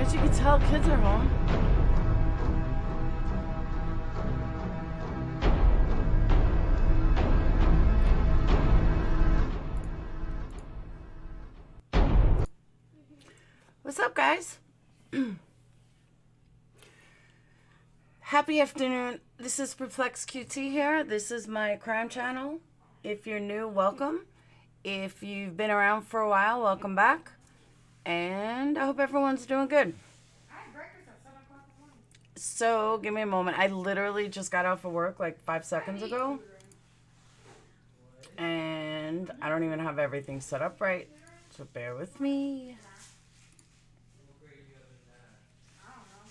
As you can tell, kids are home. What's up, guys? Happy afternoon. This is Purplexed QT here. This is my crime channel. If you're new, welcome. If you've been around for a while, welcome back. And I hope everyone's doing good. I had breakfast at 7 o'clock this morning. So, give me a moment. I literally just got off of work like 5 seconds ago. And I don't even have everything set up right. So bear with me.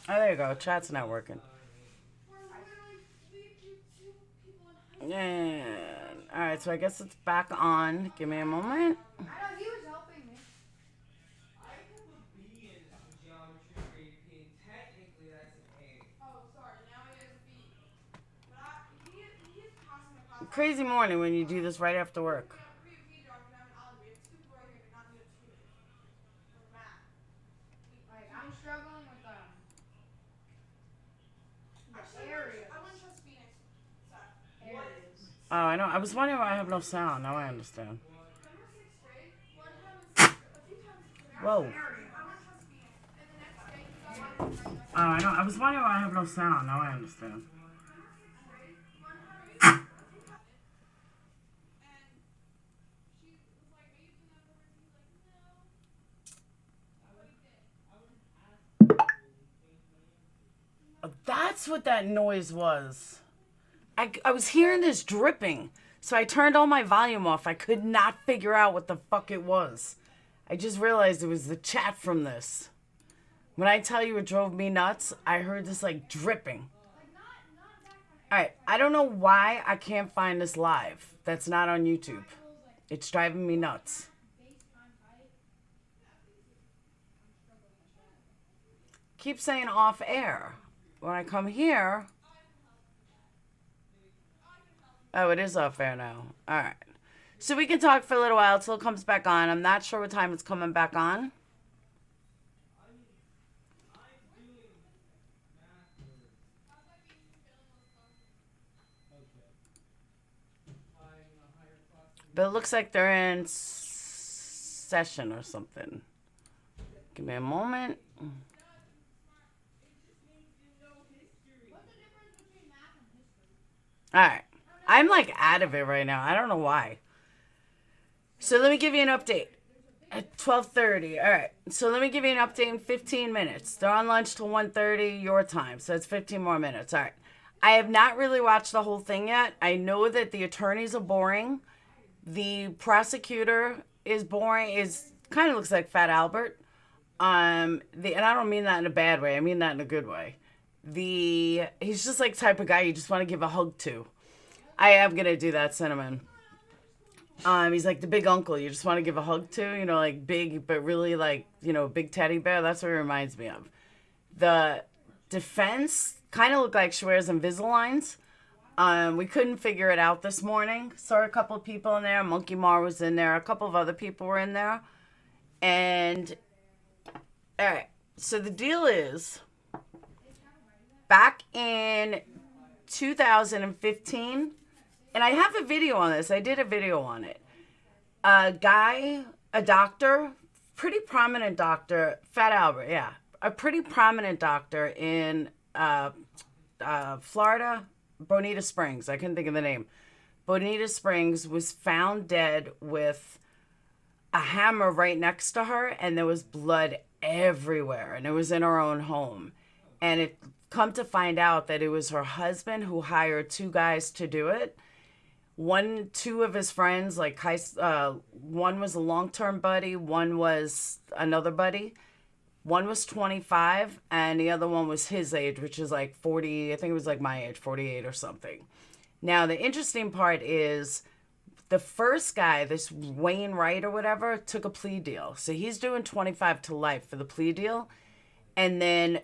Oh, there you go. Chat's not working. And, alright, so I guess it's back on. Give me a moment. I know, he was helping me. I put a B in geometry grade P, and technically that's an A. Oh, sorry, now he has a B. But he is passing the class. Crazy morning when you do this right after work. Like, I'm struggling with the areas. I wouldn't trust Phoenix. Areas. Oh, I know. I was wondering why I have no sound. Now I understand. Whoa. Oh, I know. I was wondering why I have no sound. Now I understand. That's what that noise was. I was hearing this dripping, so I turned all my volume off. I could not figure out what the fuck it was. I just realized it was the chat from this. When I tell you it drove me nuts, I heard this like dripping. Alright, I don't know why I can't find this live. That's not on YouTube. It's driving me nuts. Keep saying off air. When I come here... Oh, it is off air now. Alright. So we can talk for a little while until it comes back on. I'm not sure what time it's coming back on. But it looks like they're in session or something. Give me a moment. Alright. I'm like out of it right now. I don't know why. So let me give you an update. At 12:30. Alright. So let me give you an update in 15 minutes. They're on lunch till 1:30 your time. So it's 15 more minutes. Alright. I have not really watched the whole thing yet. I know that the attorneys are boring. The prosecutor is boring. Is kind of looks like Fat Albert. And I don't mean that in a bad way. I mean that in a good way. He's just like the type of guy you just want to give a hug to. I am gonna do that, Cinnamon. He's like the big uncle you just want to give a hug to, you know, like big, but really like, you know, big teddy bear. That's what it reminds me of. The defense kind of looked like she wears Invisaligns. We couldn't figure it out this morning. Saw a couple of people in there. Monkey Mar was in there. A couple of other people were in there. And, all right. So the deal is, back in 2015, and I have a video on this. I did a video on it. A doctor, pretty prominent doctor, Fat Albert, yeah. A pretty prominent doctor in Florida, Bonita Springs. I couldn't think of the name. Bonita Springs was found dead with a hammer right next to her, and there was blood everywhere, and it was in her own home. And it come to find out that it was her husband who hired two guys to do it. Two of his friends, like one was a long-term buddy, one was another buddy. One was 25, and the other one was his age, which is like 40, I think it was like my age, 48 or something. Now, the interesting part is the first guy, this Wayne Wright or whatever, took a plea deal. So he's doing 25 to life for the plea deal. And then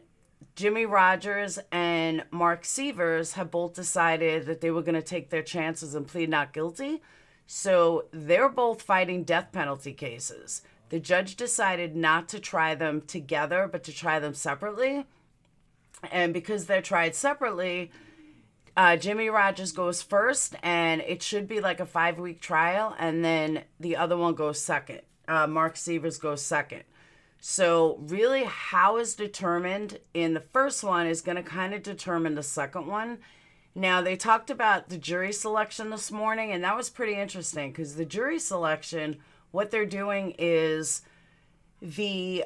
Ray Rodgers and Mark Sievers have both decided that they were going to take their chances and plead not guilty. So they're both fighting death penalty cases. The judge decided not to try them together, but to try them separately. And because they're tried separately, Jimmy Rodgers goes first, and it should be like a 5-week trial, and then the other one goes second. Mark Sievers goes second. So really how is determined in the first one is going to kind of determine the second one. Now, they talked about the jury selection this morning, and that was pretty interesting because the jury selection, what they're doing is it's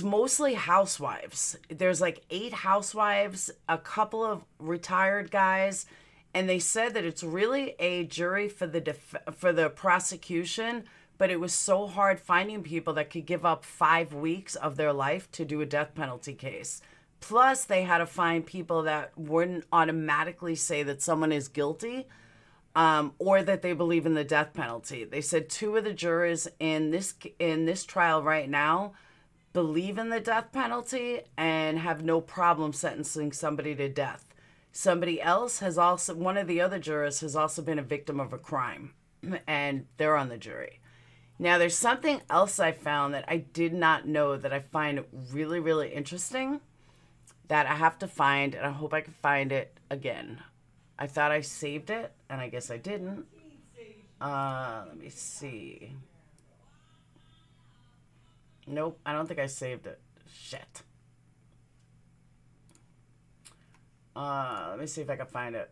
mostly housewives. There's like 8 housewives, a couple of retired guys, and they said that it's really a jury for the prosecution, but it was so hard finding people that could give up 5 weeks of their life to do a death penalty case. Plus, they had to find people that wouldn't automatically say that someone is guilty or that they believe in the death penalty. They said 2 of the jurors in this trial right now believe in the death penalty and have no problem sentencing somebody to death. Somebody else one of the other jurors has also been a victim of a crime, and they're on the jury. Now, there's something else I found that I did not know that I find really, really interesting that I have to find, and I hope I can find it again. I thought I saved it, and I guess I didn't. Let me see. Nope, I don't think I saved it. Shit. Let me see if I can find it.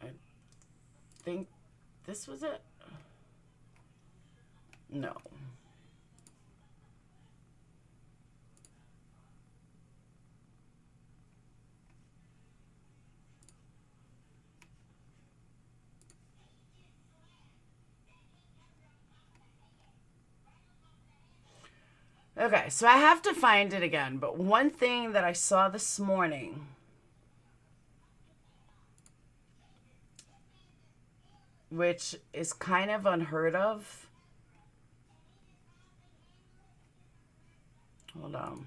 I think this was it. No. Okay, so I have to find it again, but one thing that I saw this morning, which is kind of unheard of. Hold on.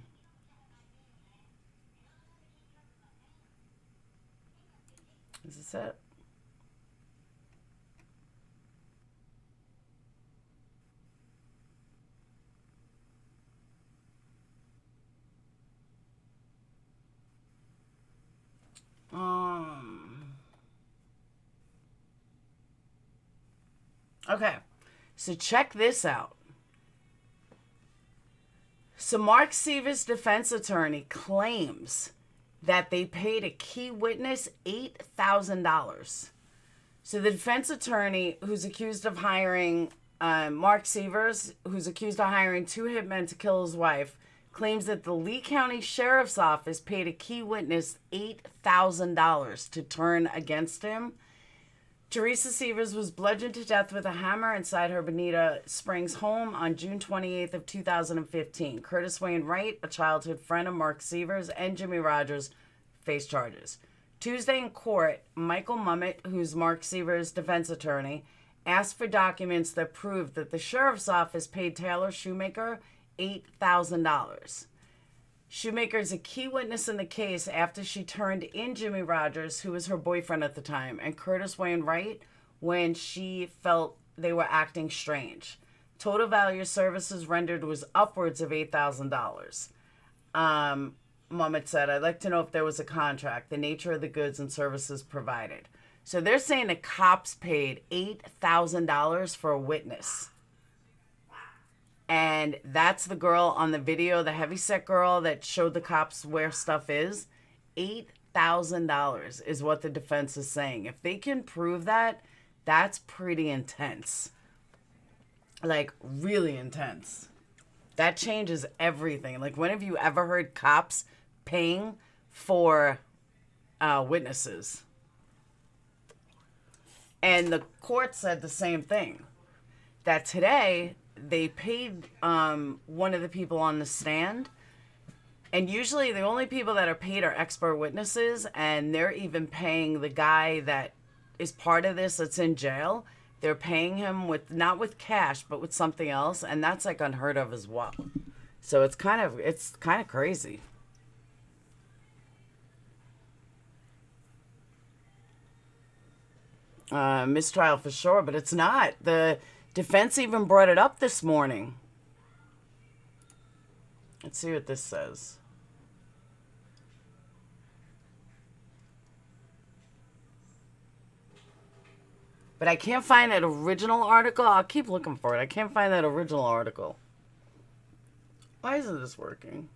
Is this it? Okay, so check this out. So Mark Sievers' defense attorney claims that they paid a key witness $8,000. So the defense attorney who's accused of hiring Mark Sievers, who's accused of hiring 2 hitmen to kill his wife, claims that the Lee County Sheriff's Office paid a key witness $8,000 to turn against him. Teresa Sievers was bludgeoned to death with a hammer inside her Bonita Springs home on June 28th of 2015. Curtis Wayne Wright, a childhood friend of Mark Sievers, and Jimmy Rodgers face charges. Tuesday in court, Michael Mummett, who's Mark Sievers' defense attorney, asked for documents that proved that the sheriff's office paid Taylor Shoemaker $8,000. Shoemaker is a key witness in the case after she turned in Jimmy Rodgers, who was her boyfriend at the time, and Curtis Wayne Wright when she felt they were acting strange. Total value of services rendered was upwards of $8,000. Mummett said, "I'd like to know if there was a contract, the nature of the goods and services provided." So they're saying the cops paid $8,000 for a witness. And that's the girl on the video, the heavyset girl that showed the cops where stuff is. $8,000 is what the defense is saying. If they can prove that, that's pretty intense. Like, really intense. That changes everything. Like, when have you ever heard cops paying for witnesses? And the court said the same thing. That today, they paid one of the people on the stand. And usually the only people that are paid are expert witnesses. And they're even paying the guy that is part of this that's in jail. they're paying him with, not with cash, but with something else, and that's like unheard of as well. So it's kind of crazy. Mistrial for sure, but it's not. The defense even brought it up this morning. Let's see what this says. But I can't find that original article. I'll keep looking for it. I can't find that original article. Why isn't this working?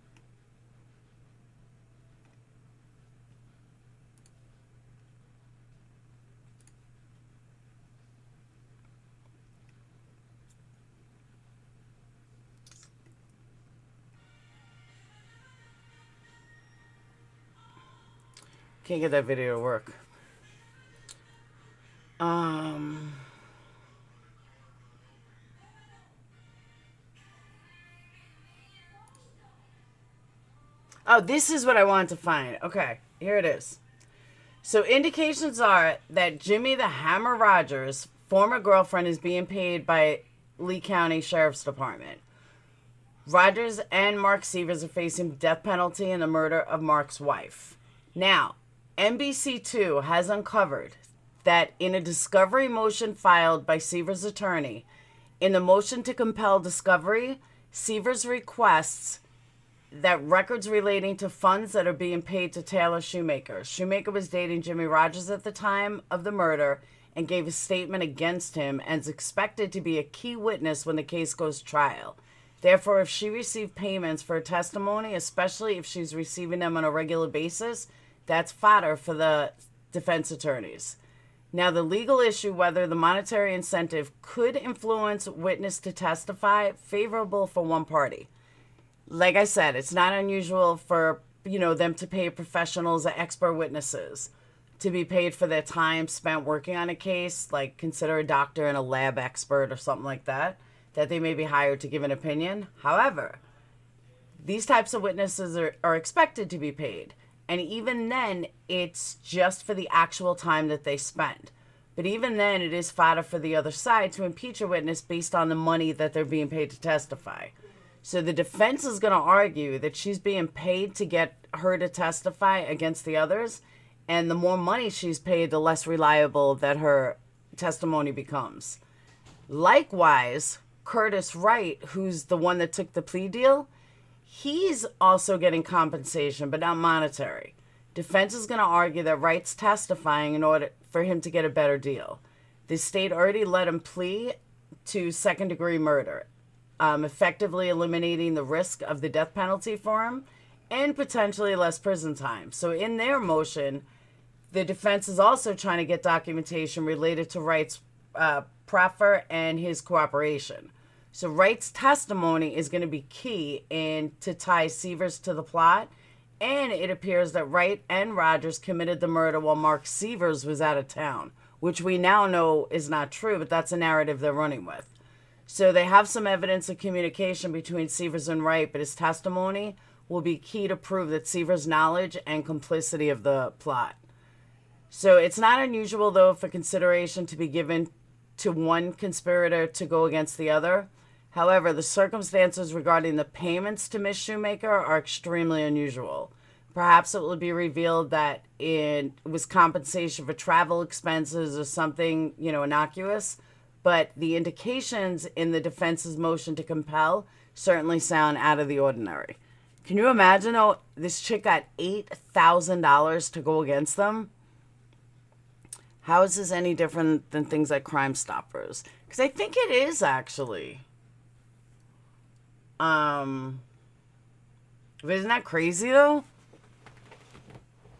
Can't get that video to work. Oh, this is what I wanted to find. Okay, here it is. So indications are that Jimmy the Hammer Rodgers' former girlfriend is being paid by Lee County Sheriff's Department. Rodgers and Mark Sievers are facing death penalty in the murder of Mark's wife. Now, NBC2 has uncovered that in a discovery motion filed by Sievers' attorney, in the motion to compel discovery, Sievers requests that records relating to funds that are being paid to Taylor Shoemaker. Shoemaker was dating Jimmy Rodgers at the time of the murder and gave a statement against him and is expected to be a key witness when the case goes to trial. Therefore, if she received payments for her testimony, especially if she's receiving them on a regular basis, that's fodder for the defense attorneys. Now, the legal issue, whether the monetary incentive could influence witness to testify, favorable for one party. Like I said, it's not unusual for, them to pay professionals or expert witnesses to be paid for their time spent working on a case, like consider a doctor and a lab expert or something like that they may be hired to give an opinion. However, these types of witnesses are expected to be paid. And even then, it's just for the actual time that they spend. But even then, it is fodder for the other side to impeach a witness based on the money that they're being paid to testify. So the defense is going to argue that she's being paid to get her to testify against the others. And the more money she's paid, the less reliable that her testimony becomes. Likewise, Curtis Wright, who's the one that took the plea deal, he's also getting compensation, but not monetary. Defense is going to argue that Wright's testifying in order for him to get a better deal. The state already let him plea to second-degree murder, effectively eliminating the risk of the death penalty for him and potentially less prison time. So in their motion, the defense is also trying to get documentation related to Wright's proffer and his cooperation. So Wright's testimony is going to be key to tie Sievers to the plot, and it appears that Wright and Rodgers committed the murder while Mark Sievers was out of town, which we now know is not true, but that's a narrative they're running with. So they have some evidence of communication between Sievers and Wright, but his testimony will be key to prove that Sievers' knowledge and complicity of the plot. So it's not unusual, though, for consideration to be given to one conspirator to go against the other. However, the circumstances regarding the payments to Miss Shoemaker are extremely unusual. Perhaps it will be revealed that it was compensation for travel expenses or something, innocuous. But the indications in the defense's motion to compel certainly sound out of the ordinary. Can you imagine, though, this chick got $8,000 to go against them? How is this any different than things like Crime Stoppers? Because I think it is, actually. But isn't that crazy, though?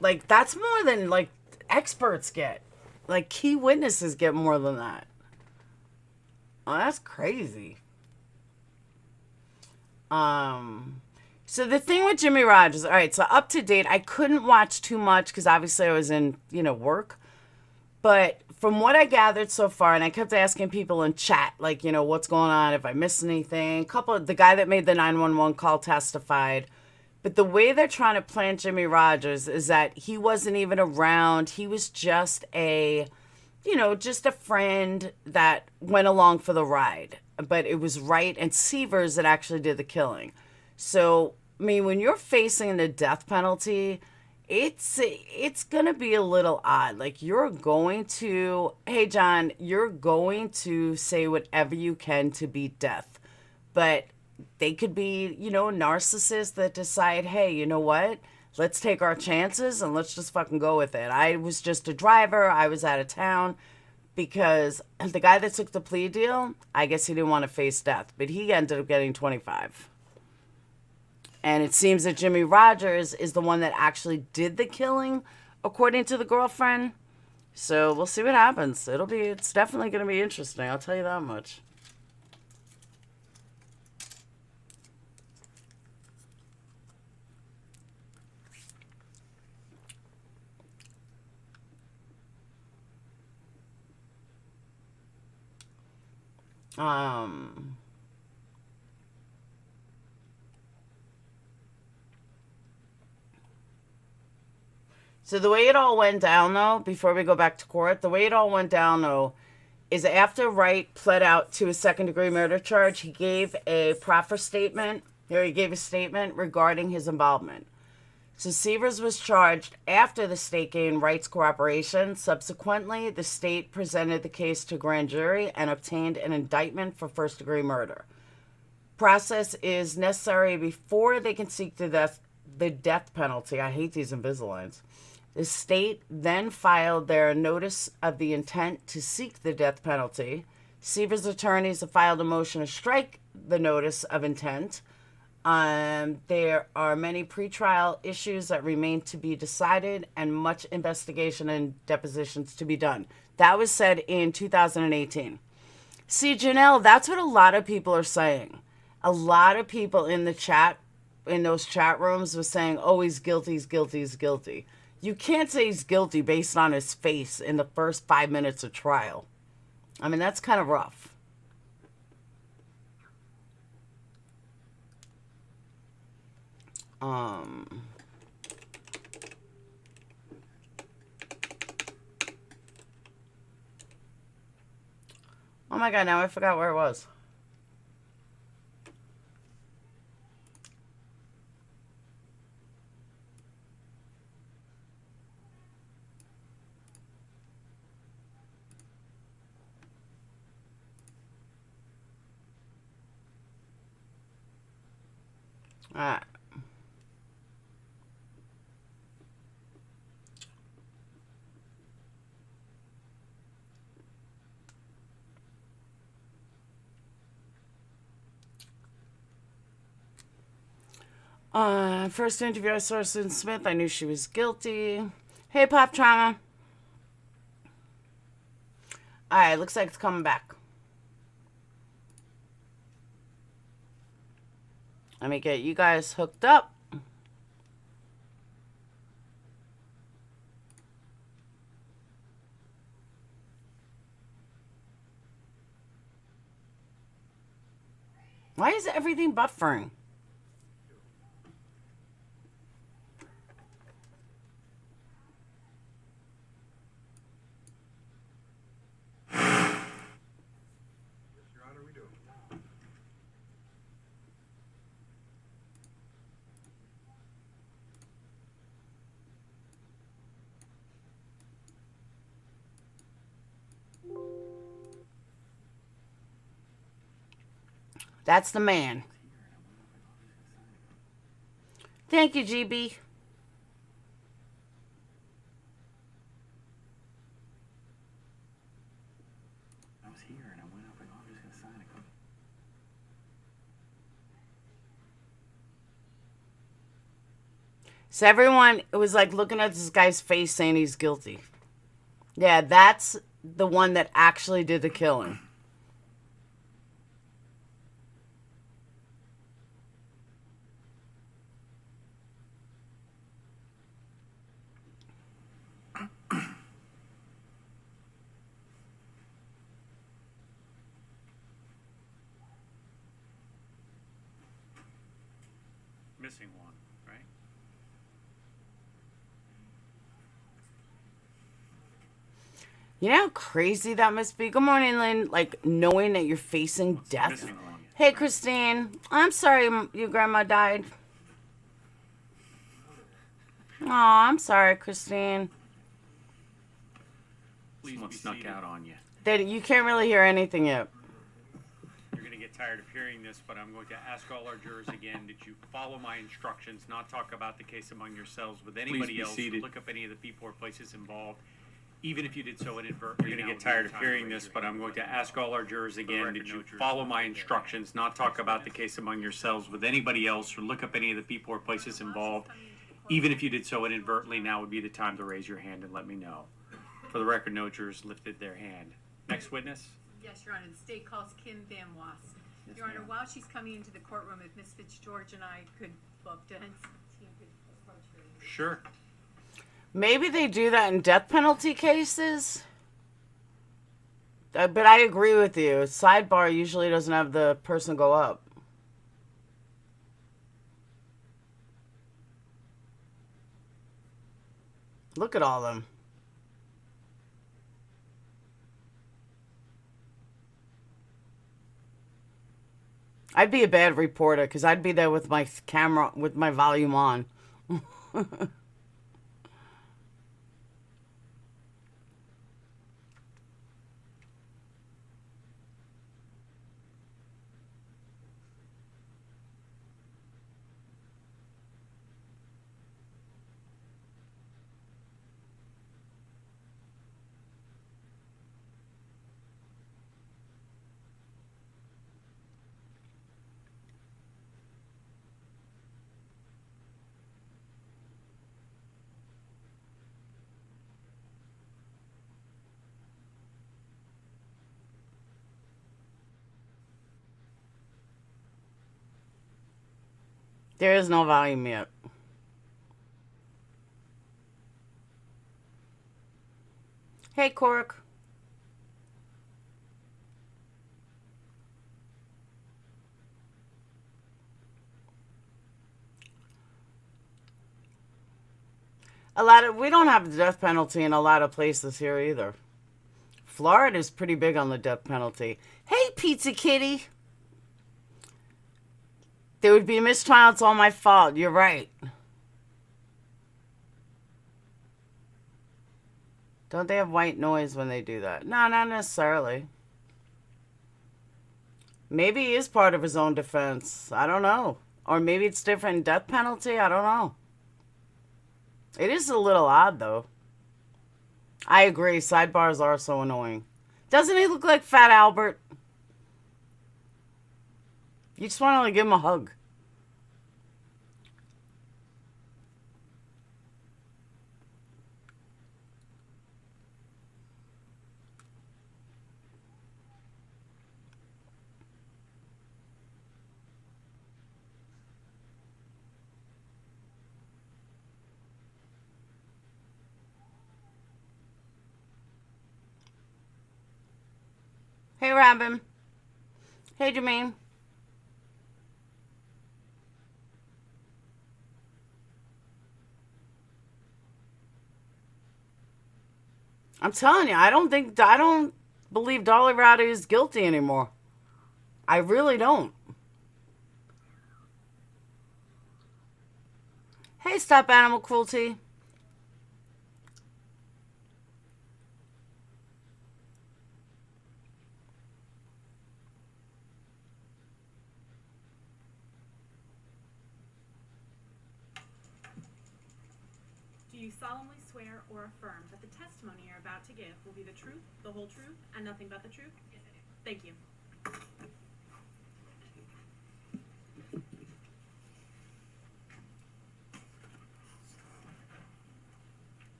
Like, that's more than, experts get. Like, key witnesses get more than that. Oh, that's crazy. So the thing with Jimmy Rodgers, all right, so up to date, I couldn't watch too much because obviously I was in, work. But from what I gathered so far, and I kept asking people in chat, what's going on, if I missed anything. The guy that made the 911 call testified. But the way they're trying to plant Jimmy Rodgers is that he wasn't even around. He was just just a friend that went along for the ride. But it was Wright and Sievers that actually did the killing. So, I mean, when you're facing the death penalty, it's gonna be a little odd. Like, hey John, you're going to say whatever you can to beat death. But they could be, narcissists that decide, hey, you know what? Let's take our chances and let's just fucking go with it. I was just a driver. I was out of town because the guy that took the plea deal, I guess he didn't want to face death, but he ended up getting 25. And it seems that Jimmy Rodgers is the one that actually did the killing, according to the girlfriend. So we'll see what happens. It's definitely going to be interesting. I'll tell you that much. So the way it all went down, though, before we go back to court, the way it all went down, though, is after Wright pled out to a second-degree murder charge, he gave a proffer statement, or he gave a statement regarding his involvement. So Sievers was charged after the state gained Wright's cooperation. Subsequently, the state presented the case to grand jury and obtained an indictment for first-degree murder. Process is necessary before they can seek the death penalty. I hate these Invisaligns. The state then filed their notice of the intent to seek the death penalty. Sievers' attorneys have filed a motion to strike the notice of intent. There are many pretrial issues that remain to be decided and much investigation and depositions to be done. That was said in 2018. See, Janelle, that's what a lot of people are saying. A lot of people in the chat, in those chat rooms, was saying, oh, he's guilty, he's guilty, he's guilty. You can't say he's guilty based on his face in the first 5 minutes of trial. I mean, that's kind of rough. Oh my God, now I forgot where it was. All right. First interview I saw Susan Smith, I knew she was guilty. Hey, Pop Trauma. Alright, looks like it's coming back. Let me get you guys hooked up. Why is everything buffering? That's the man. Thank you, GB. I was here and I went up and I was just gonna sign a couple. So everyone was like looking at this guy's face saying he's guilty. Yeah, that's the one that actually did the killing. Missing one, right? You know how crazy that must be? Good morning, Lynn. Like, knowing that you're facing death. Missing one. Hey, Christine. I'm sorry your grandma died. Aw, I'm sorry, Christine. Someone snuck out on you. That you can't really hear anything yet. You're going to get tired of hearing this, but I'm going to ask all our jurors again that you follow my instructions, not talk about the case among yourselves with anybody else, or look up any of the people or places involved, even if you did so inadvertently. You're going to get tired of hearing this, but I'm going to ask all our jurors again that you follow my instructions, not talk about the case among yourselves with anybody else, or look up any of the people or places involved, even if you did so inadvertently. Now would be the time to raise your hand and let me know. For the record, no jurors lifted their hand. Next witness. Yes, Your Honor. The state calls Kim Van Was. Yes, Your Honor, ma'am. while she's coming into the courtroom, if Miss Fitzgeorge and I could both dance, team could approach her. Sure. Maybe they do that in death penalty cases. But I agree with you. Sidebar usually doesn't have the person go up. Look at all them. I'd be a bad reporter because I'd be there with my camera, with my volume on. There is no volume yet. Hey, Cork. We don't have the death penalty in a lot of places here either. Florida is pretty big on the death penalty. Hey, Pizza Kitty. There would be a mistrial. It's all my fault. You're right. Don't they have white noise when they do that? No, not necessarily. Maybe he is part of his own defense. I don't know. Or maybe it's different in death penalty. I don't know. It is a little odd, though. I agree. Sidebars are so annoying. Doesn't he look like Fat Albert? You just want to give him a hug. Hey, Robin. Hey, Jermaine. I'm telling you, I don't believe Dolly Rowdy is guilty anymore. I really don't. Hey, Stop Animal Cruelty. Do you solemnly swear or affirm that the testimony you're about to give will be the truth, the whole truth, and nothing but the truth? Yes, I do. Thank you.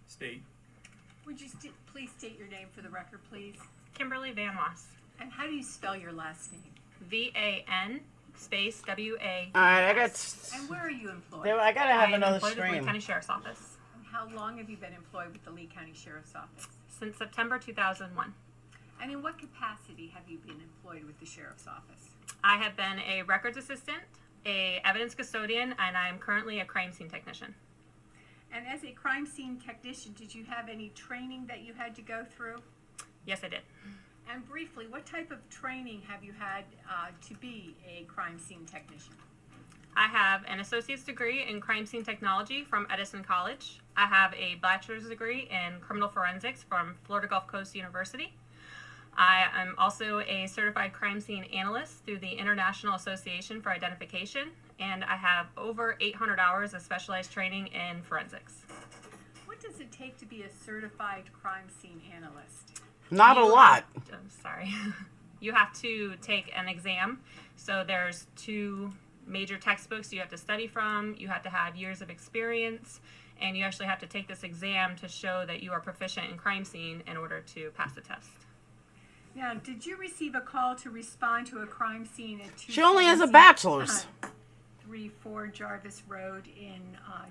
State. Would you please state your name for the record, please? Kimberly Van Was. And how do you spell your last name? VanWass. space W-A. All right, I got. And where are you employed? I gotta have I am another employed with the Lee stream. County Sheriff's Office And how long have you been employed with the Lee County Sheriff's Office? since September 2001. And in what capacity have you been employed with the Sheriff's Office? I have been a records assistant, a evidence custodian, and I am currently a crime scene technician. And as a crime scene technician, did you have any training that you had to go through? Yes, I did. And briefly, what type of training have you had to be a crime scene technician? I have an associate's degree in crime scene technology from Edison College. I have a bachelor's degree in criminal forensics from Florida Gulf Coast University. I am also a certified crime scene analyst through the International Association for Identification, and I have over 800 hours of specialized training in forensics. What does it take to be a certified crime scene analyst? Not a lot. I'm sorry. You have to take an exam. So there's 2 major textbooks you have to study from. You have to have years of experience, and you actually have to take this exam to show that you are proficient in crime scene in order to pass the test. Now, did you receive a call to respond to a crime scene at 217? She only has a bachelor's. 34 Jarvis Road in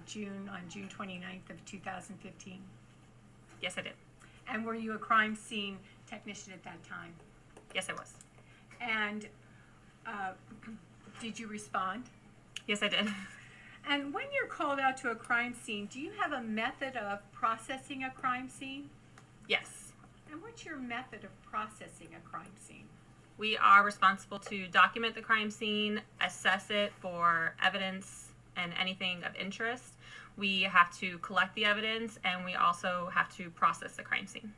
June 29th of 2015? Yes, I did. And were you a crime scene technician at that time? Yes, I was. And did you respond? Yes, I did. And when you're called out to a crime scene, do you have a method of processing a crime scene? Yes. And what's your method of processing a crime scene? We are responsible to document the crime scene, assess it for evidence and anything of interest. We have to collect the evidence, and we also have to process the crime scene.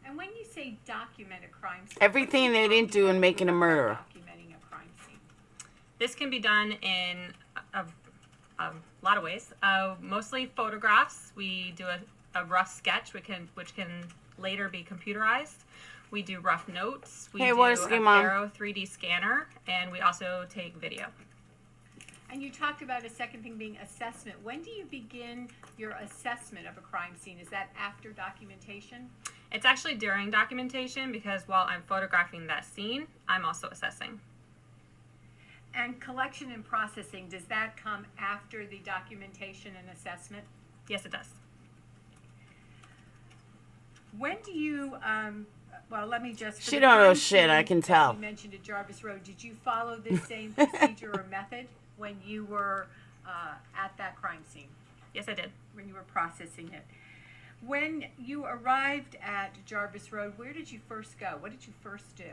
And when you say document a crime scene, Everything they didn't do in making a murder. Documenting a crime scene. This can be done in a lot of ways. Mostly photographs. We do a rough sketch, which can later be computerized. We do rough notes. We do what is a the Mom? Faro 3D scanner, and we also take video. And you talked about a second thing being assessment. When do you begin your assessment of a crime scene? Is that after documentation? It's actually during documentation, because while I'm photographing that scene, I'm also assessing. And collection and processing, does that come after the documentation and assessment? Yes, it does. When do you, well, let me just... She don't know shit, I can tell. You mentioned at Jarvis Road. Did you follow this same procedure or method when you were at that crime scene? Yes, I did. When you were processing it? When you arrived at Jarvis Road, where did you first go? What did you first do?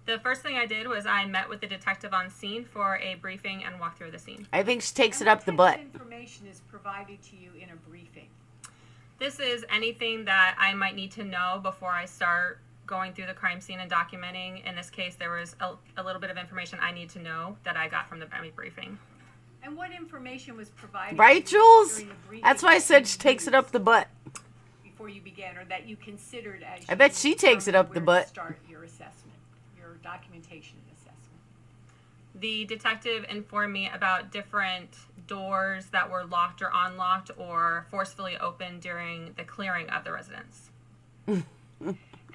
The first thing I did was I met with the detective on scene for a briefing and walked through the scene. I think she takes And it up the what butt. type of information is provided to you in a briefing? This is anything that I might need to know before I start going through the crime scene and documenting. In this case, there was a little bit of information I need to know that I got from the briefing. And what information was provided Right, to you Jules? during the briefing That's why I that said you she takes it up the butt. before you began, or that you considered as I bet you she takes it up the determined where to butt. start your assessment, your documentation and assessment? The detective informed me about different doors that were locked or unlocked or forcefully opened during the clearing of the residence.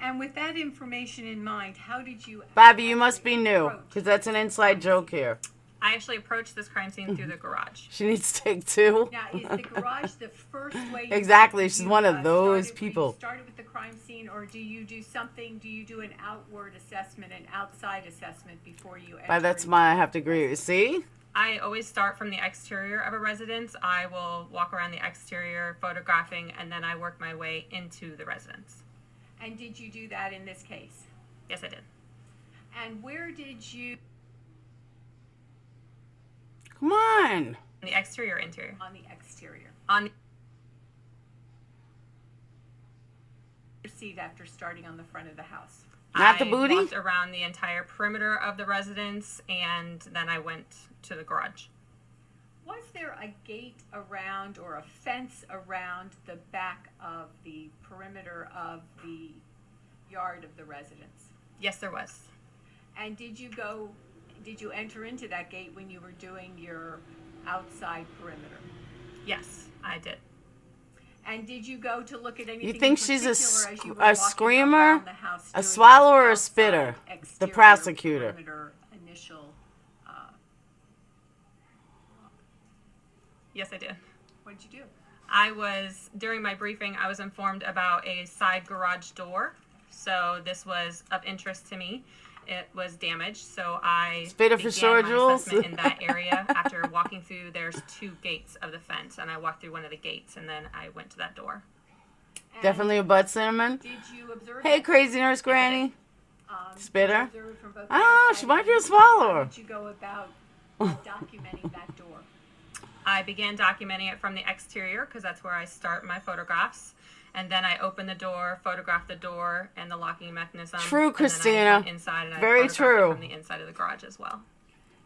And with that information in mind, how did you... Bobby, you must be actually new, approach because that's an inside joke here. I actually approached this crime scene through the garage. She needs to take 2. Now, is the garage the first way you... Exactly, she's you, one of those started, people. You started with the crime scene, or do you do something, do you do an outward assessment, an outside assessment before you enter? But that's into why I the have to agree with. See? I always start from the exterior of a residence. I will walk around the exterior photographing, and then I work my way into the residence. And did you do that in this case? Yes, I did. And where did you... Come on. The exterior or interior? On the exterior. On Proceed after starting on the front of the house. Not the booty? I walked around the entire perimeter of the residence, and then I went to the garage. Was there a gate around or a fence around the back of the perimeter of the yard of the residence? Yes, there was. And did you enter into that gate when you were doing your outside perimeter? Yes, I did. And did you go to look at anything? You think in she's a particular as you were a walking screamer, around the house a doing swallower, this or a spitter? outside The exterior prosecutor. perimeter initial Yes, I did. What did you do? During my briefing, I was informed about a side garage door. So this was of interest to me. It was damaged, so I Spit it for began sure, my Jules. assessment in that area. After walking through, there's 2 gates of the fence, and I walked through one of the gates, and then I went to that door. And Definitely a butt cinnamon. Did you observe? Hey, it? crazy nurse granny. Spitter? Did you observe it from both I don't know. outside She might and be a inside? swallower. How did you go about documenting that door? I began documenting it from the exterior because that's where I start my photographs. And then I opened the door, photographed the door and the locking mechanism. True, and Christina. Then I went inside and Very I photographed true. it from the inside of the garage as well.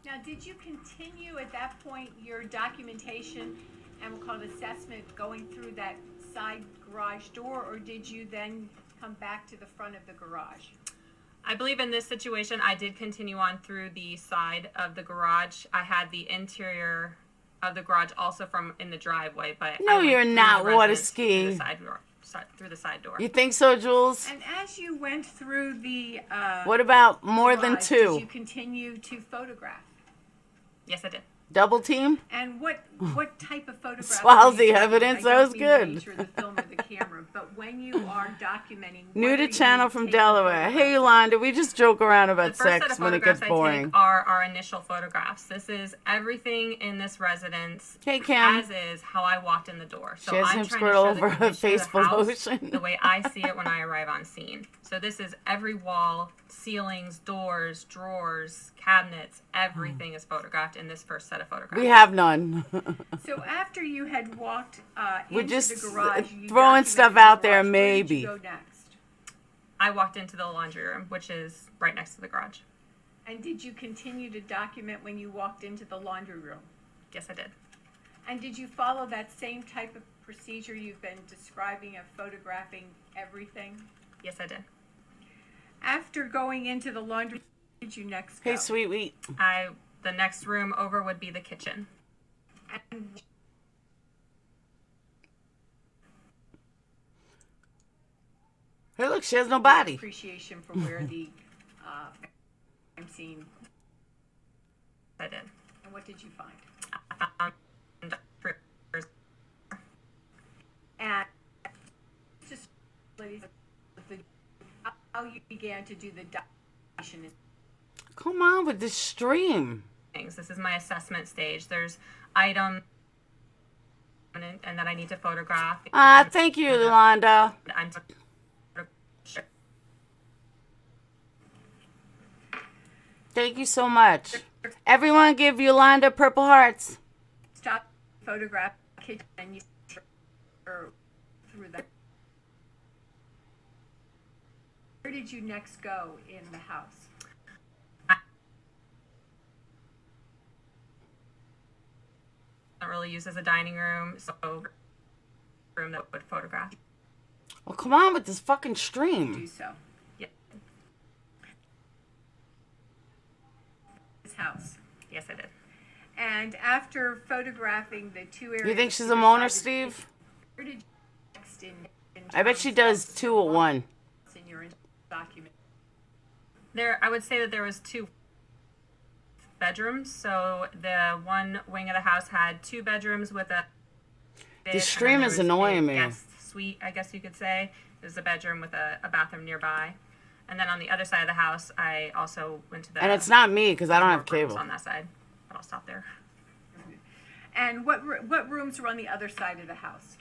Now, did you continue at that point your documentation and we'll call it assessment going through that side garage door, or did you then come back to the front of the garage? I believe in this situation, I did continue on through the side of the garage. I had the interior of the garage also from in the driveway, but No, I went you're through not, the water residence ski. through the side door. You think so, Jules? And as you went through the What about more than garage, did 2? you continue to photograph? Yes, I did. Double team? And what type of photograph? Swalsy evidence, that was The good. nature of the film or the camera, but when you are documenting, New what to are channel you from taking Delaware. Hey, photographs of? Yolanda, we just joke around The about first set sex of when it gets photographs I boring. take are our initial photographs. This is everything in this residence Hey, Kim. as is how I walked in the door. So She has I'm him trying to squirt show all the over her condition face of the full house lotion. the way I see it when I arrive on scene. So this is every wall, ceilings, doors, drawers, cabinets, everything is photographed in this first set of photographs. We have none. So after you had walked We're into just the garage, you throwing documented stuff the out there, garage. Where did maybe. you go next? I walked into the laundry room, which is right next to the garage. And did you continue to document when you walked into the laundry room? Yes, I did. And did you follow that same type of procedure you've been describing of photographing everything? Yes, I did. After going into the laundry, where did you next go? Hey, sweet wheat. The next room over would be the kitchen. And Hey, look, she has no body. appreciation for where the crime scene. I did. And what did you find? And And just ladies, how you began to do the documentation is Come on with this stream. things. This is my assessment stage. There's items and that I need to photograph. Thank you, Yolanda. I'm Thank you so much. Everyone give Yolanda purple hearts. stop photograph kitchen and you through that. Where did you next go in the house? not really used as a dining room, so room that would photograph. Well, come on with this fucking Do stream. so. Yeah. This house. Yes, I did. And after photographing the 2 areas. You think she's to a the moaner, side, Steve? Where did you next in I bet she terms does of 2 at 1. in your document? I would say that there was 2 bedrooms. So the one wing of the house had 2 bedrooms with a bed, This stream and then is there was annoying a me. guest suite, I guess you could say. There's a bedroom with a bathroom nearby. And then on the other side of the house, I also went to the And it's not me because I don't have rooms cable. on that side. But I'll stop there. And what rooms were on the other side of the house?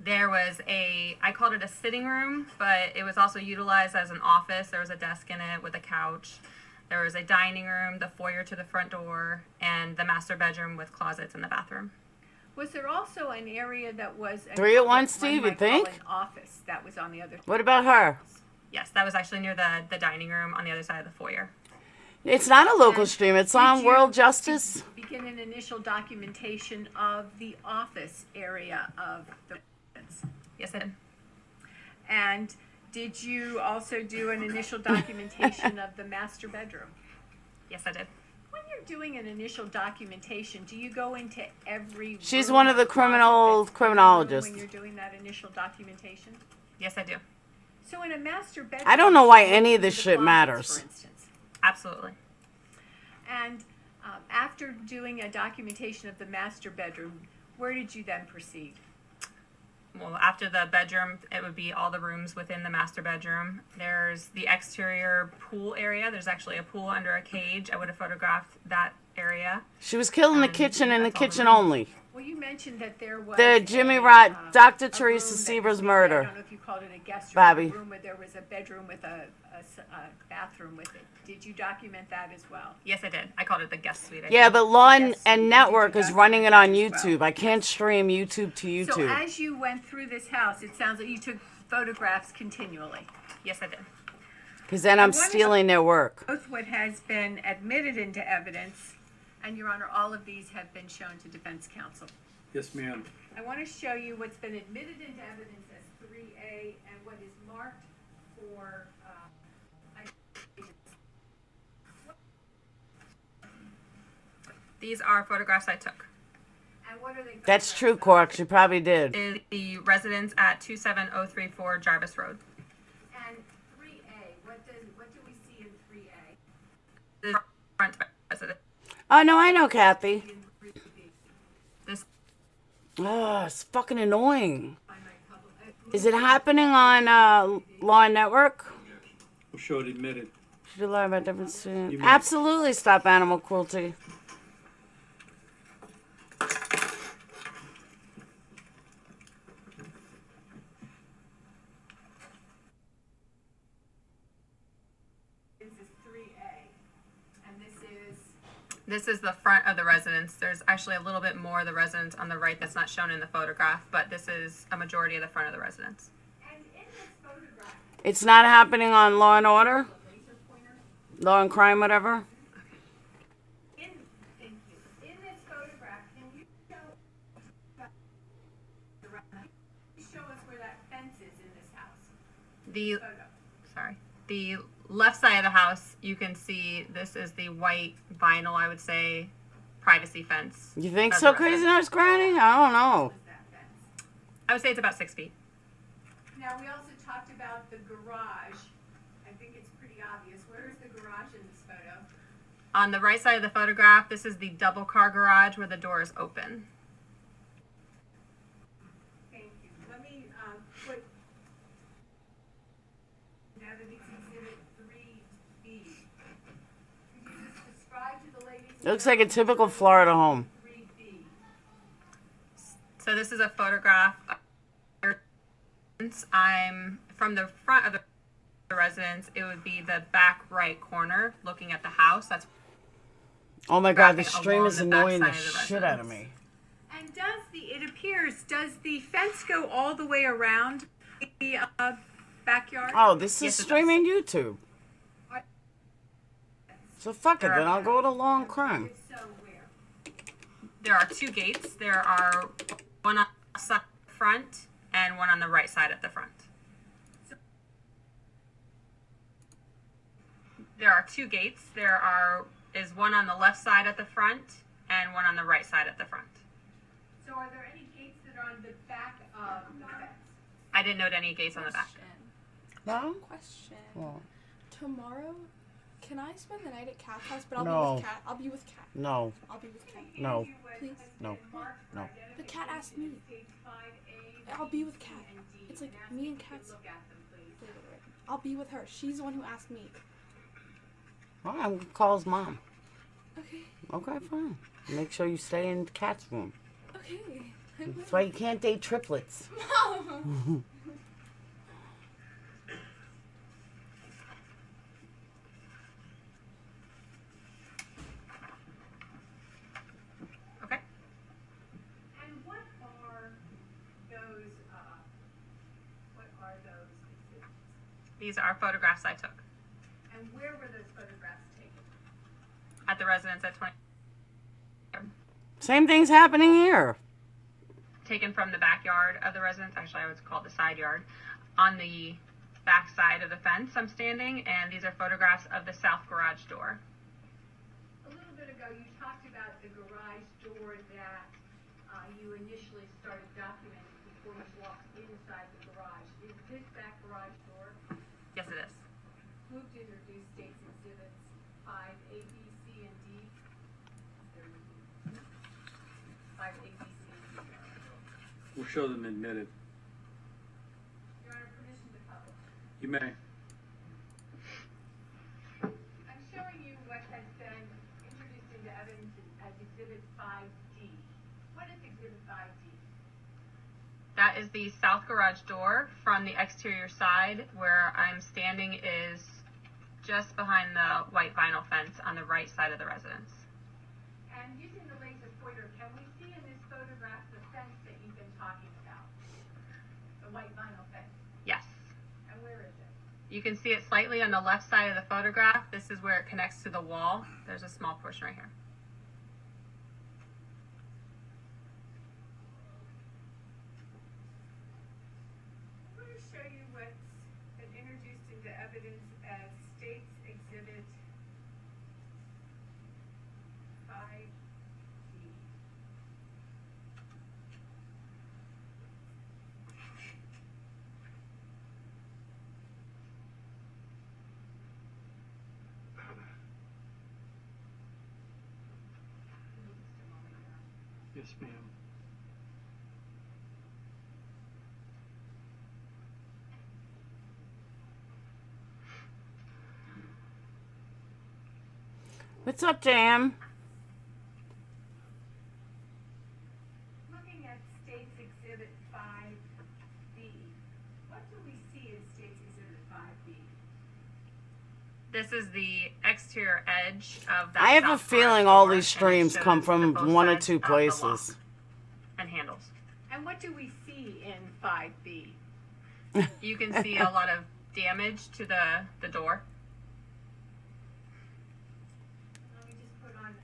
There was I called it a sitting room, but it was also utilized as an office. There was a desk in it with a couch. There was a dining room, the foyer to the front door, and the master bedroom with closets in the bathroom. Was there also an area that was 3 at 1, what one Steve, you might call think? an office that was on the other? What about her? Yes, that was actually near the dining room on the other side of the foyer. It's not a local And stream. It's did on you World Justice. Begin an initial documentation of the office area of the residence. Yes, I did. And did you also do an initial documentation of the master bedroom? Yes, I did. When you're doing an initial documentation, do you go into every She's room one of the or closet that's in the room criminologists. when you're doing that initial documentation? Yes, I do. So in a master bedroom, I don't know why you go any of through this the shit closets, matters. For instance. Absolutely. And after doing a documentation of the master bedroom, Where did you then proceed? Well, after the bedroom, it would be all the rooms within the master bedroom. There's the exterior pool area. There's actually a pool under a cage. I would have photographed that area. She was killed in the kitchen and the that's all the kitchen rooms. only. Well, you mentioned that there was The Jimmy Dr. a Teresa room that Sievers was- murder. I don't know if you called it a guest room, Bobby. a room where there was a bedroom with a bathroom with it. Did you document that as well? Yes, I did. I called it the guest suite. I Yeah, think. but Law and Yes, you Network did is running it on document that as YouTube. I can't stream YouTube to So YouTube. as you went through this house, it sounds like you took photographs continually. Yes, I did. Because then I'm I wanna- stealing their work. Both what has been admitted into evidence, and Your Honor, all of these have been shown to defense counsel. Yes, ma'am. I want to show you what's been admitted into evidence as 3A and what is marked for, These are photographs I took. and what are they? That's true, Quark. She probably did. Is the residence at 27034 Jarvis Road. And 3A, what do we see in 3A? The front residence. Oh, no, I know, Kathy. In 3B? This Oh, it's fucking annoying. Primary public- Is it happening on Law and Network? We'll show it admitted. Should you learn about different students? You may- Absolutely stop animal cruelty. This is 3A, and This is the front of the residence. There's actually a little bit more of the residence on the right that's not shown in the photograph, but this is a majority of the front of the residence. and in this photograph, It's not happening on Law and Order? the laser pointer, Law and Crime, whatever? thank you. In this photograph, can you show us where that fence is in this house? The Photo. the left side of the house, you can see this is the white vinyl, I would say, privacy fence. You think of so, the Crazy residence. Nurse Granny? I don't know. What is that fence? I would say it's about 6 feet. Now, we also talked about the garage. I think it's pretty obvious. Where is the garage in this photo? On the right side of the photograph, this is the double car garage where the door is open. Thank you. Let me put. Now that it's exhibit 3B. Could you just describe to the ladies? It looks like a typical Florida home. 3B. So this is a photograph of I'm from the front of the residence. It would be the back right corner looking at the house. That's Oh my god, the Traffic stream along is the annoying the backside of the shit out of residence. me. And does the fence go all the way around the backyard? Oh, this is Yes, it does. streaming YouTube. So fuck it, then I'll go to Law and Crime. If so, where? there are 2 gates. There are one on the front and one on the right side of the front. There are 2 gates. Is one on the left side at the front and one on the right side at the front. So are there any gates that are on the back of the fence? I didn't note any gates on the back. No? Question. Oh, Tomorrow, can I spend the night at Cat's house? But I'll No. be with Cat. I'll be with Cat. no, I'll be with Cat. no, Please. no, no. The Cat asked me. I'll be with Cat. It's like me and Cat's. Wait. I'll be with her. She's the one who asked me. All right, I'm gonna call his mom. Okay. Okay, fine. Make sure you stay in Cat's room. Okay. That's why you can't date triplets. Mom. Okay. And what are those exhibits? These are photographs I took And where were those photographs taken? at the residence at 20. Same thing's happening here. Taken from the backyard of the residence. Actually, I would call it the side yard. On the back side of the fence, I'm standing, and these are photographs of the south garage door. A little bit ago, you talked about the garage door that you initially started documenting before you walked inside the garage. Is this that garage door? Yes, it is. Move to introduce states exhibits 5A, B, C, and D. 5A, B, C, and D. We'll show them admitted. Your Honor, permission to publish. You may. I'm showing you what has been introduced into evidence as Exhibit 5D. What is Exhibit 5D? That is the south garage door from the exterior side. Where I'm standing is just behind the white vinyl fence on the right side of the residence. And using the laser pointer, can we see in this photograph the fence that you've been talking about? The white vinyl fence. Yes. And where is it? You can see it slightly on the left side of the photograph. This is where it connects to the wall. There's a small portion right here. I'm going to show you what's been introduced into evidence as State's Exhibit 5D. Yes, ma'am. What's up, Jam? Looking at State's Exhibit 5B, what do we see in State's Exhibit 5B? This is the exterior edge of that. I have a south garage feeling all door, these and it streams shows come from both one or sides two of the places. lock and handles. And what do we see in 5B? You can see a lot of damage to the door. Let me just put on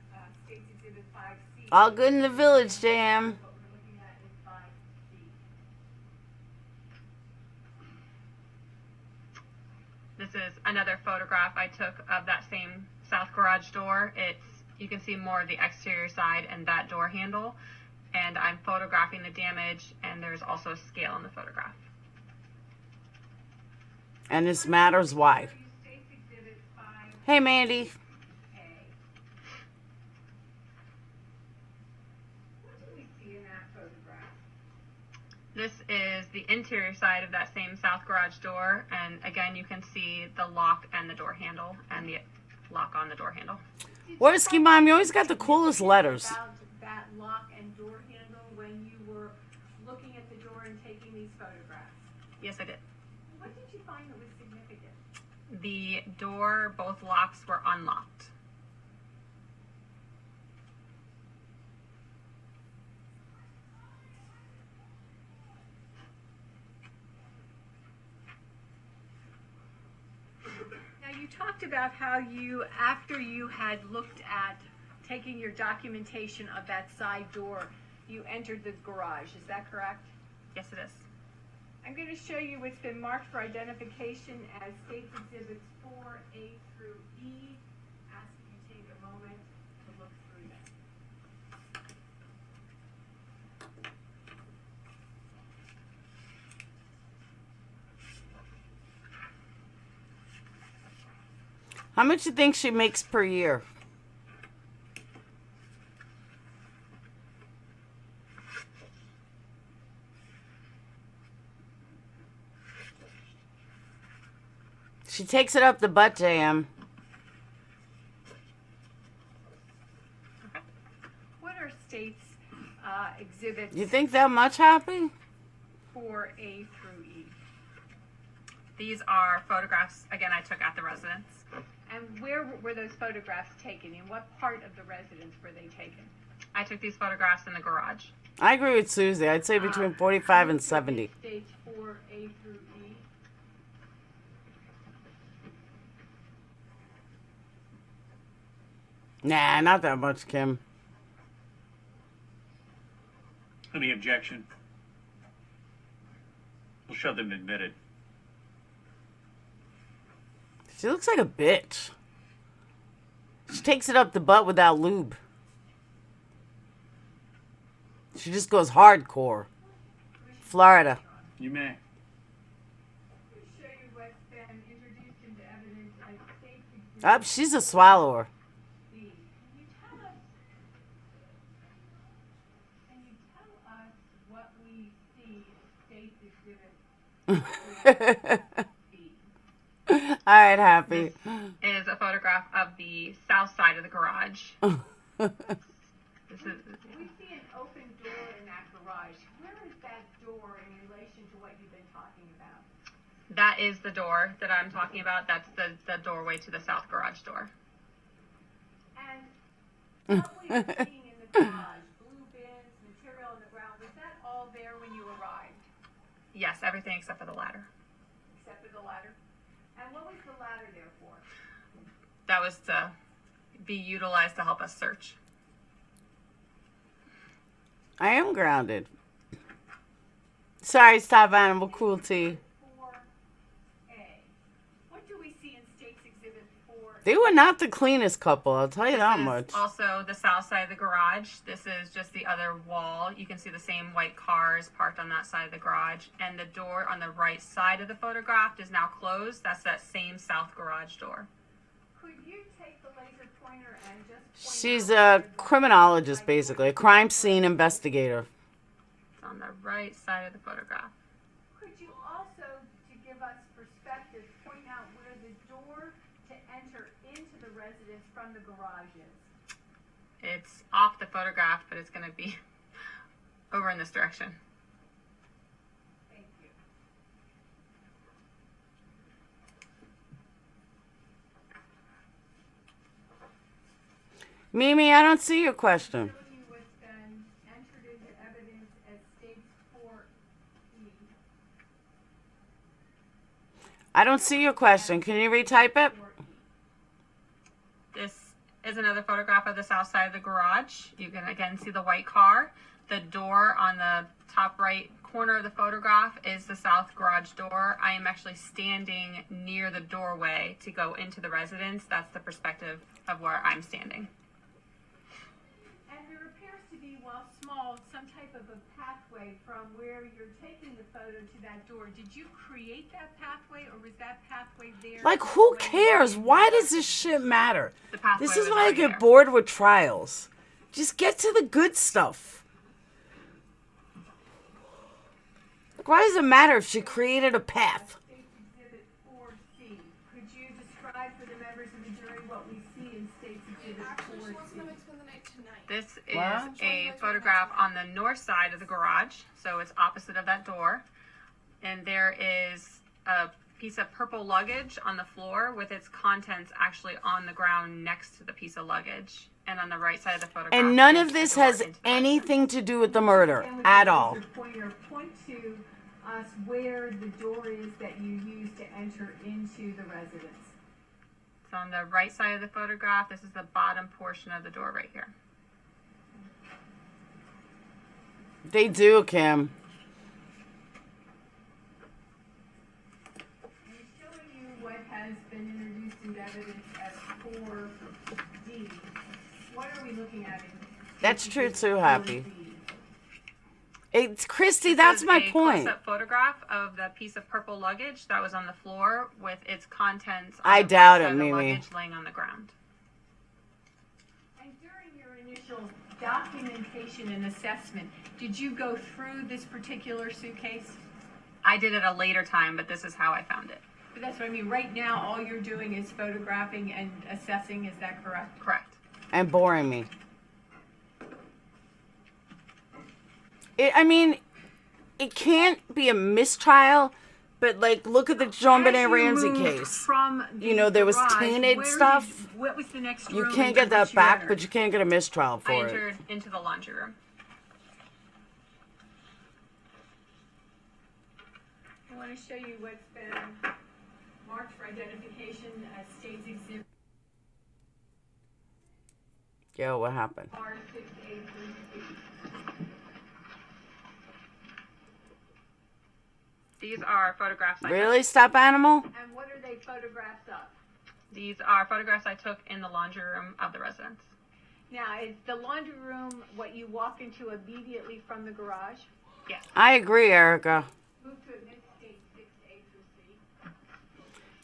State's Exhibit 5C. All good in the village, Jam. What we're looking at is 5C. This is another photograph I took of that same south garage door. You can see more of the exterior side and that door handle. And I'm photographing the damage, and there's also a scale in the photograph. And this matters why. State's Exhibit 5A. Hey, Mandy. What do we see in that photograph? This is the interior side of that same south garage door, and again, you can see the lock and the door handle, and the lock on the door handle. Whiskey Mom, you always got the coolest letters. About that lock and door handle when you were looking at the door and taking these photographs. Yes, I did. What did you find that was significant? The door, both locks were unlocked. Now, you talked about how you, after you had looked at taking your documentation of that side door, you entered the garage. Is that correct? Yes, it is. I'm going to show you what's been marked for identification as State's Exhibits 4A through E. Ask if you take a moment to look through them. How much you think she makes per year? She takes it up the butt, Jam. What are State's Exhibits You think that much, Happy? 4A through E? These are photographs, again, I took at the residence. And where were those photographs taken? In what part of the residence were they taken? I took these photographs in the garage. I agree with Susie. I'd say between 45 and 70. States 4A through E. Nah, not that much, Kim. Any objection? We'll show them admitted. She looks like a bitch. She takes it up the butt without lube. She just goes hardcore. Florida. You may. I'm going to show you what's been introduced into evidence as State's Exhibit Up, she's a swallower. B. Can you tell us what we right, Happy. Is a photograph of the south side of the garage. This is, We see an open door in that garage. Where is that door in relation to what you've been talking about? that is the door that I'm talking about. That's the doorway to the south garage door. And what we were seeing in the garage, blue bins, material on the ground, was that all there when you arrived? Yes, everything except for the ladder. Except for the ladder? And what was the ladder there for? That was to be utilized to help us search. I am grounded. Sorry, stop animal cruelty. 4A. What do we see in State's Exhibit 4? They were not the cleanest couple, I'll tell you that This is much. also the south side of the garage. This is just the other wall. You can see the same white cars parked on that side of the garage. And the door on the right side of the photograph is now closed. That's that same south garage door. Could you take the laser pointer and just point She's out a where the criminologist, basically, a crime scene investigator. It's on the right side of the photograph. Could you also, to give us perspective, point out where the door to enter into the residence from the garage is? It's off the photograph, but it's going to be over in this direction. Thank you. Mimi, I don't see your question. Show you what's been entered into evidence as State's 4E. I don't see your question. Can you retype it? This is another photograph of the south side of the garage. You can again see the white car. The door on the top right corner of the photograph is the south garage door. I am actually standing near the doorway to go into the residence. That's the perspective of where I'm standing. And there appears to be, while small, some type of a pathway from where you're taking the photo to that door. Did you create that pathway, or was that pathway there? Like, who cares? Why does this shit matter? The pathway This is was why I already get there. bored with trials. Just get to the good stuff. Why does it matter if she created a path? State's Exhibit 4C. Could you describe for the members of the jury what we see in State's Exhibit Actually, she wants 4C? to know spend the night tonight. This is What? a photograph on the north side of the garage, so it's opposite of that door. And there is a piece of purple luggage on the floor with its contents actually on the ground next to the piece of luggage. And on the right side of the photograph. And none is of the this door has into the anything to do with the murder And with at the all. laser pointer, point to us where the door is that you use to enter into the residence. It's on the right side of the photograph. This is the bottom portion of the door right here. They do, Kim. I'm showing you what has been introduced into evidence as 4D. What are we looking at? That's true too, Happy. 4D? It's Christy, This that's is my a point. close-up photograph of the piece of purple luggage that was on the floor with its contents on I the doubt right it, side of the Mimi. luggage laying on the ground. And during your initial documentation and assessment, did you go through this particular suitcase? I did it a later time, but this is how I found it. But that's what I mean. Right now, all you're doing is photographing and assessing. Is that correct? Correct. And boring me. I mean, it can't be a mistrial, but like, look at the John As Benet you Ramsey moved case. From the You know, there was garage, tainted where stuff. what was the next You room can't into get that which you back, entered? but you can't get a mistrial I for it. entered into the laundry room. I want to show you what's been marked for identification as State's Exhibit Yo, what happened? R6A3C. These are photographs I Really, stop animal? And what are they photographs of? These are photographs I took in the laundry room of the residence. Now, is the laundry room what you walk into immediately from the garage? Yes. I agree, Erica. Move to admit State 6A through C.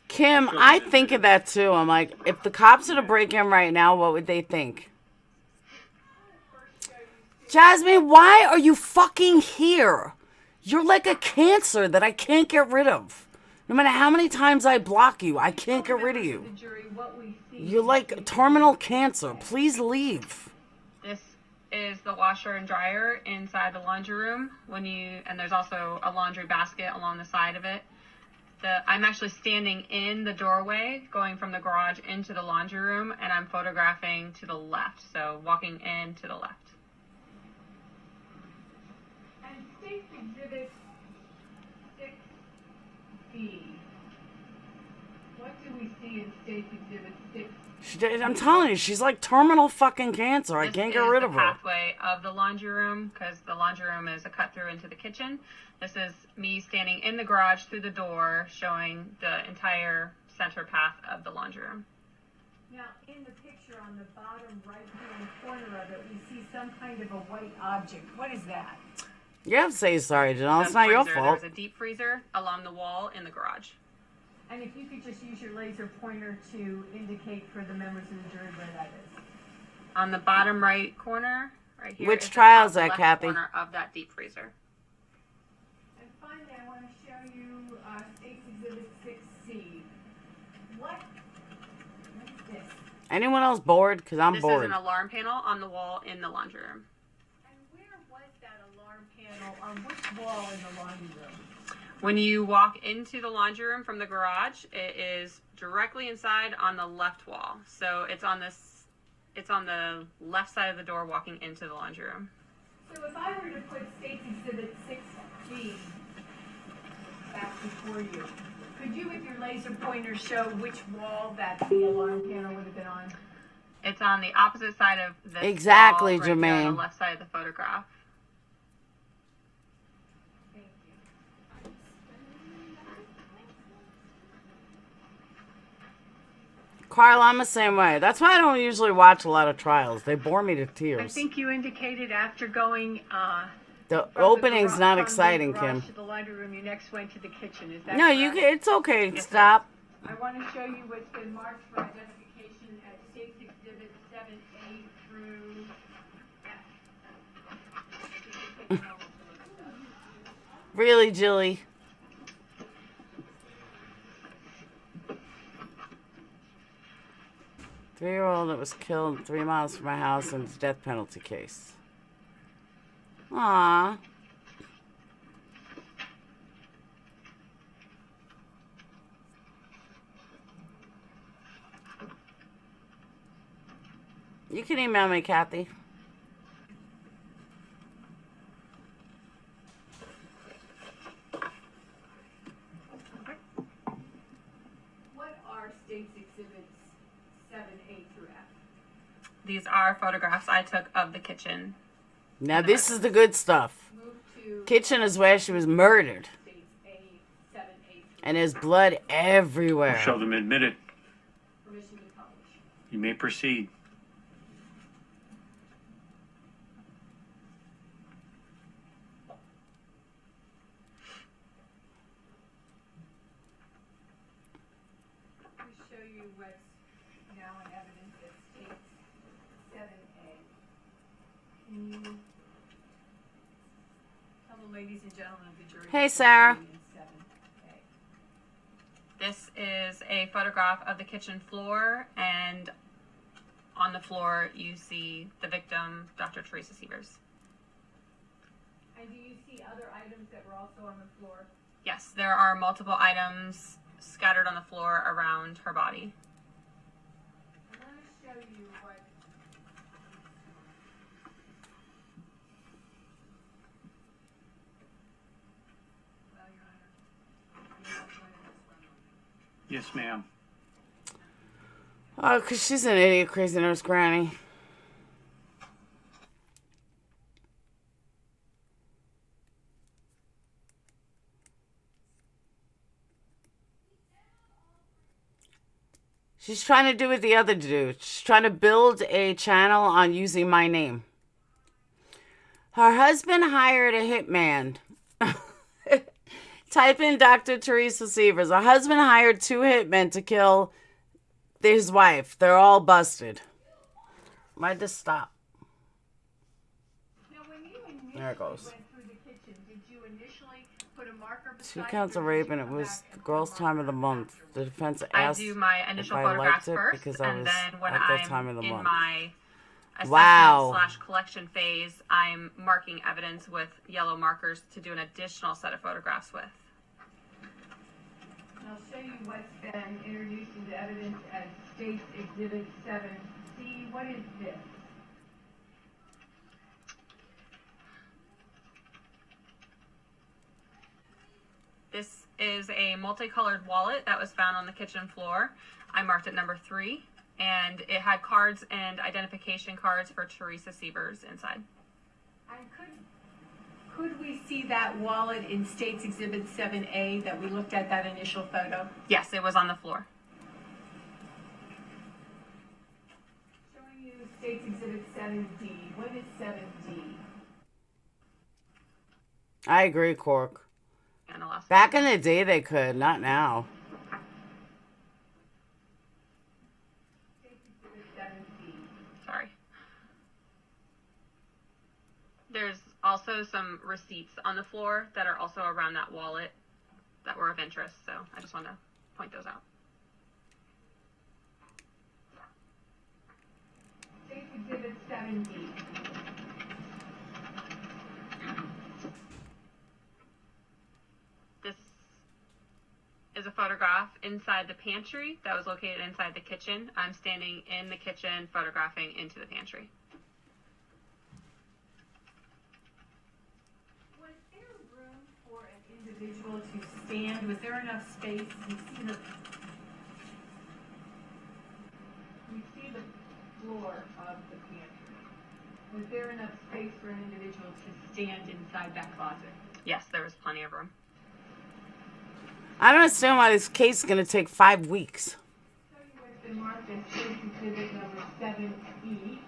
Kim, I think of that too. I'm like, if the cops were to break in right now, what would they think? Jasmine, why are you fucking here? You're like a cancer that I can't get rid of. No matter how many times I block you, I can't get rid of you. The jury, what we see. You're like terminal cancer. Please leave. This is the washer and dryer inside the laundry room. And there's also a laundry basket along the side of it. I'm actually standing in the doorway, going from the garage into the laundry room, and I'm photographing to the left. So walking in to the left. And State's Exhibit 6B. What do we see in State's Exhibit 6? I'm telling you, she's like terminal fucking cancer. I can't get rid of her. This is the pathway of the laundry room, because the laundry room is a cut through into the kitchen. This is me standing in the garage through the door, showing the entire center path of the laundry room. Now, in the picture on the bottom right-hand corner of it, we see some kind of a white object. What is that? You have to say sorry, Janelle. It's not your fault. There's a deep freezer along the wall in the garage. And if you could just use your laser pointer to indicate for the members of the jury where that is. On the bottom right corner, right here. Which is the trial is top that, left Kathy? corner of that deep freezer. And finally, I want to show you State's Exhibit 6C. What is this? Anyone else bored? Because I'm This bored. is an alarm panel on the wall in the laundry room. And where was that alarm panel? On which wall in the laundry room? When you walk into the laundry room from the garage, it is directly inside on the left wall. So it's on the left side of the door walking into the laundry room. So if I were to put State's Exhibit 6B back before you, could you with your laser pointer show which wall that the alarm panel would have been on? It's on the opposite side of this Exactly, wall, right there Jermaine. on the left side of the photograph. Thank you. Carl, I'm the same way. That's why I don't usually watch a lot of trials. They bore me to I tears. think you indicated after going The from opening's the not from exciting, the garage Kim. to the laundry room, you next went to the kitchen. Is that No, correct? it's okay. Yes, Stop. I want to show you what's been marked for identification at State's Exhibit 7A through F. Really, Jilly? Three-year-old that was killed 3 miles from my house in his death penalty case. Aww. You can email me, Kathy. What are State's Exhibits 7A through F? These are photographs I took of the kitchen. Now this is the good stuff. Move to Kitchen is where she was murdered. State's A 7A through And there's blood everywhere. Show them admitted. permission to publish. You may proceed. Let me show you what's now in evidence at State's 7A. Can you tell the ladies and gentlemen of the jury? Hey, what's Sarah. in 7A? This is a photograph of the kitchen floor, and on the floor you see the victim, Dr. Teresa Sievers. And do you see other items that were also on the floor? Yes, there are multiple items scattered on the floor around her body. I want to show you what. Well, Your Honor, you have one in this one. Yes, ma'am. Oh, 'cause she's an idiot, crazy nurse granny. She's trying to do what the other dude. She's trying to build a channel on using my name. Her husband hired a hitman. Type in Dr. Teresa Sievers. Her husband hired 2 hitmen to kill his wife. They're all busted. Might just stop. Now, when you initially There it goes. went through the kitchen, did you initially put a marker Two beside counts it, of or did rape, you and it come was back the and girl's put a time of the marker month. The defense I asked do my if initial I photographs liked it first, because I and was then when at that time of I'm the in month. my Wow. assessment/collection phase, I'm marking evidence with yellow markers to do an additional set of photographs with. I'll show you what's been introduced into evidence as State's Exhibit 7C. What is this? This is a multicolored wallet that was found on the kitchen floor. I marked it number 3, and it had cards and identification cards for Teresa Sievers inside. And could we see that wallet in State's Exhibit 7A that we looked at that initial photo? Yes, it was on the floor. Showing you State's Exhibit 7D. What is 7D? I agree, Cork. And the last Back in the day, they could, not now. State's Exhibit 7D. Sorry. There's also some receipts on the floor that are also around that wallet that were of interest, so I just want to point those out. State's Exhibit 7D. This is a photograph inside the pantry that was located inside the kitchen. I'm standing in the kitchen photographing into the pantry. Was there room for an individual to stand? Was there enough space? You see the floor of the pantry. Was there enough space for an individual to stand inside that closet? Yes, there was plenty of room. I don't understand why this case is going to take 5 weeks. Show you what's been marked as State's Exhibit number 7E.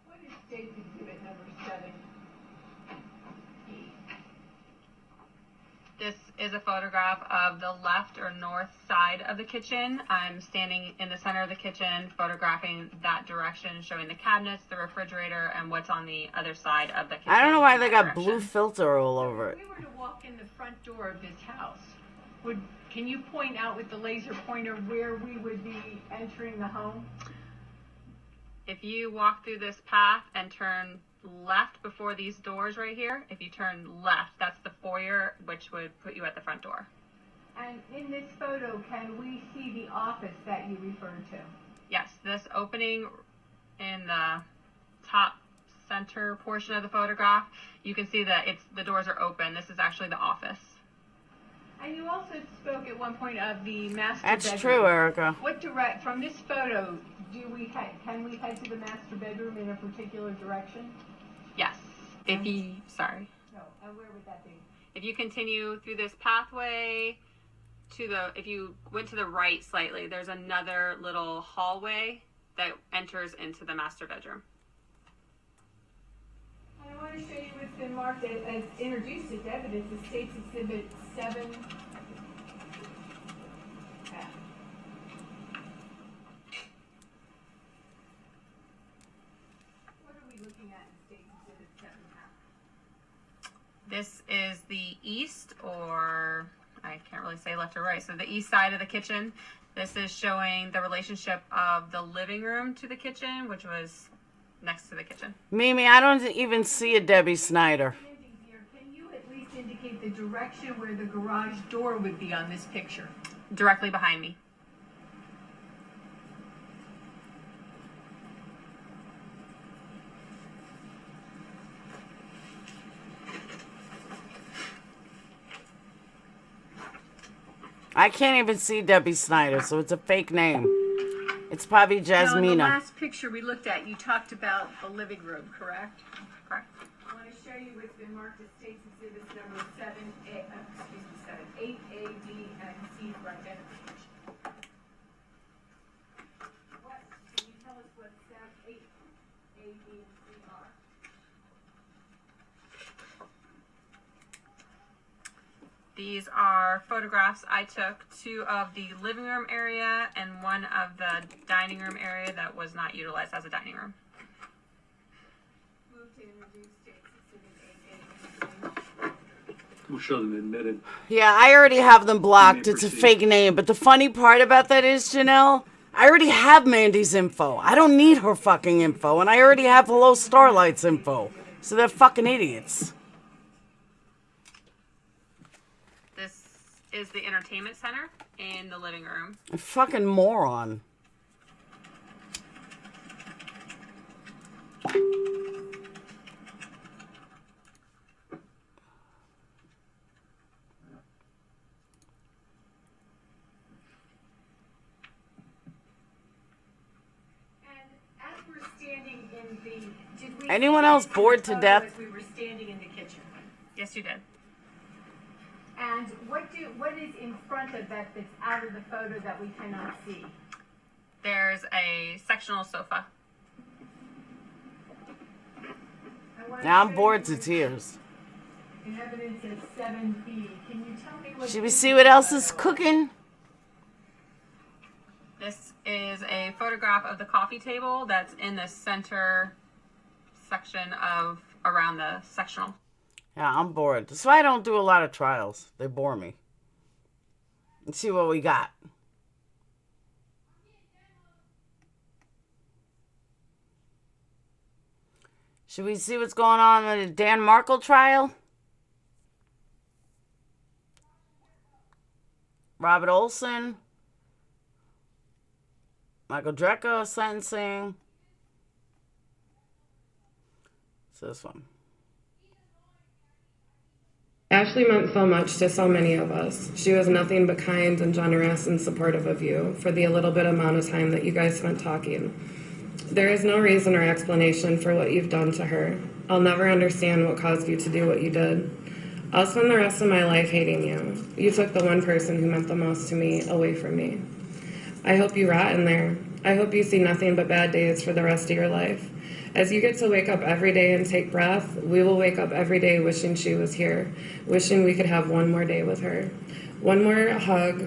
What is State's Exhibit number 7E? This is a photograph of the left or north side of the kitchen. I'm standing in the center of the kitchen, photographing that direction, showing the cabinets, the refrigerator, and what's on the other side of the kitchen. I don't know why in they that got direction. blue filter all over If it. we were to walk in the front door of this house, can you point out with the laser pointer where we would be entering the home? If you walk through this path and turn left before these doors right here, if you turn left, that's the foyer, which would put you at the front door. And in this photo, can we see the office that you referred to? Yes, this opening in the top center portion of the photograph, you can see that the doors are open. This is actually the office. And you also spoke at one point of the master That's bedroom. true, Erica. From this photo, can we head to the master bedroom in a particular direction? Yes. Sorry. No, and where would that be? If you continue through this pathway if you went to the right slightly, there's another little hallway that enters into the master bedroom. And I want to show you what's been marked as introduced as evidence, the State's Exhibit 7. What are we looking at in State's Exhibit 7? This is the east, or I can't really say left or right, so the east side of the kitchen. This is showing the relationship of the living room to the kitchen, which was next to the kitchen. Mimi, I don't even see a Debbie Snyder. Can you at least indicate the direction where the garage door would be on this picture? Directly behind me. I can't even see Debbie Snyder, so it's a fake name. It's probably Now, in the Jasmina. last picture we looked at, you talked about the living room, correct? Correct. I want to show you what's been marked as State's Exhibits number 8A, B, and C for identification. Can you tell us what 8A, B, and C are? These are photographs I took, 2 of the living room area and 1 of the dining room area that was not utilized as a dining room. We'll show them admitted. Yeah, I already have them blocked. You may It's a proceed. fake name. But the funny part about that is, Janelle, I already have Mandy's info. I don't need her fucking info. And I already have Hello Starlight's info. So they're fucking idiots. This is the entertainment center in the living room. A fucking moron. Anyone else bored to death? We were standing in the kitchen. Yes, you did. And what is in front of that that's out of the photo that we cannot see? There's a sectional sofa. Now I'm bored to tears. In evidence at 7B. Can you tell me what? Should we see what else is cooking? This is a photograph of the coffee table that's in the center section of around the sectional. Yeah, I'm bored. That's why I don't do a lot of trials. They bore me. Let's see what we got. Should we see what's going on with the Dan Markle trial? Robert Olson. Michael Drecko sentencing. It's this one. Ashley meant so much to so many of us. She was nothing but kind and generous and supportive of you for the little bit amount of time that you guys spent talking. There is no reason or explanation for what you've done to her. I'll never understand what caused you to do what you did. I'll spend the rest of my life hating you. You took the one person who meant the most to me away from me. I hope you rot in there. I hope you see nothing but bad days for the rest of your life. As you get to wake up every day and take breath, we will wake up every day wishing she was here, wishing we could have one more day with her. One more hug,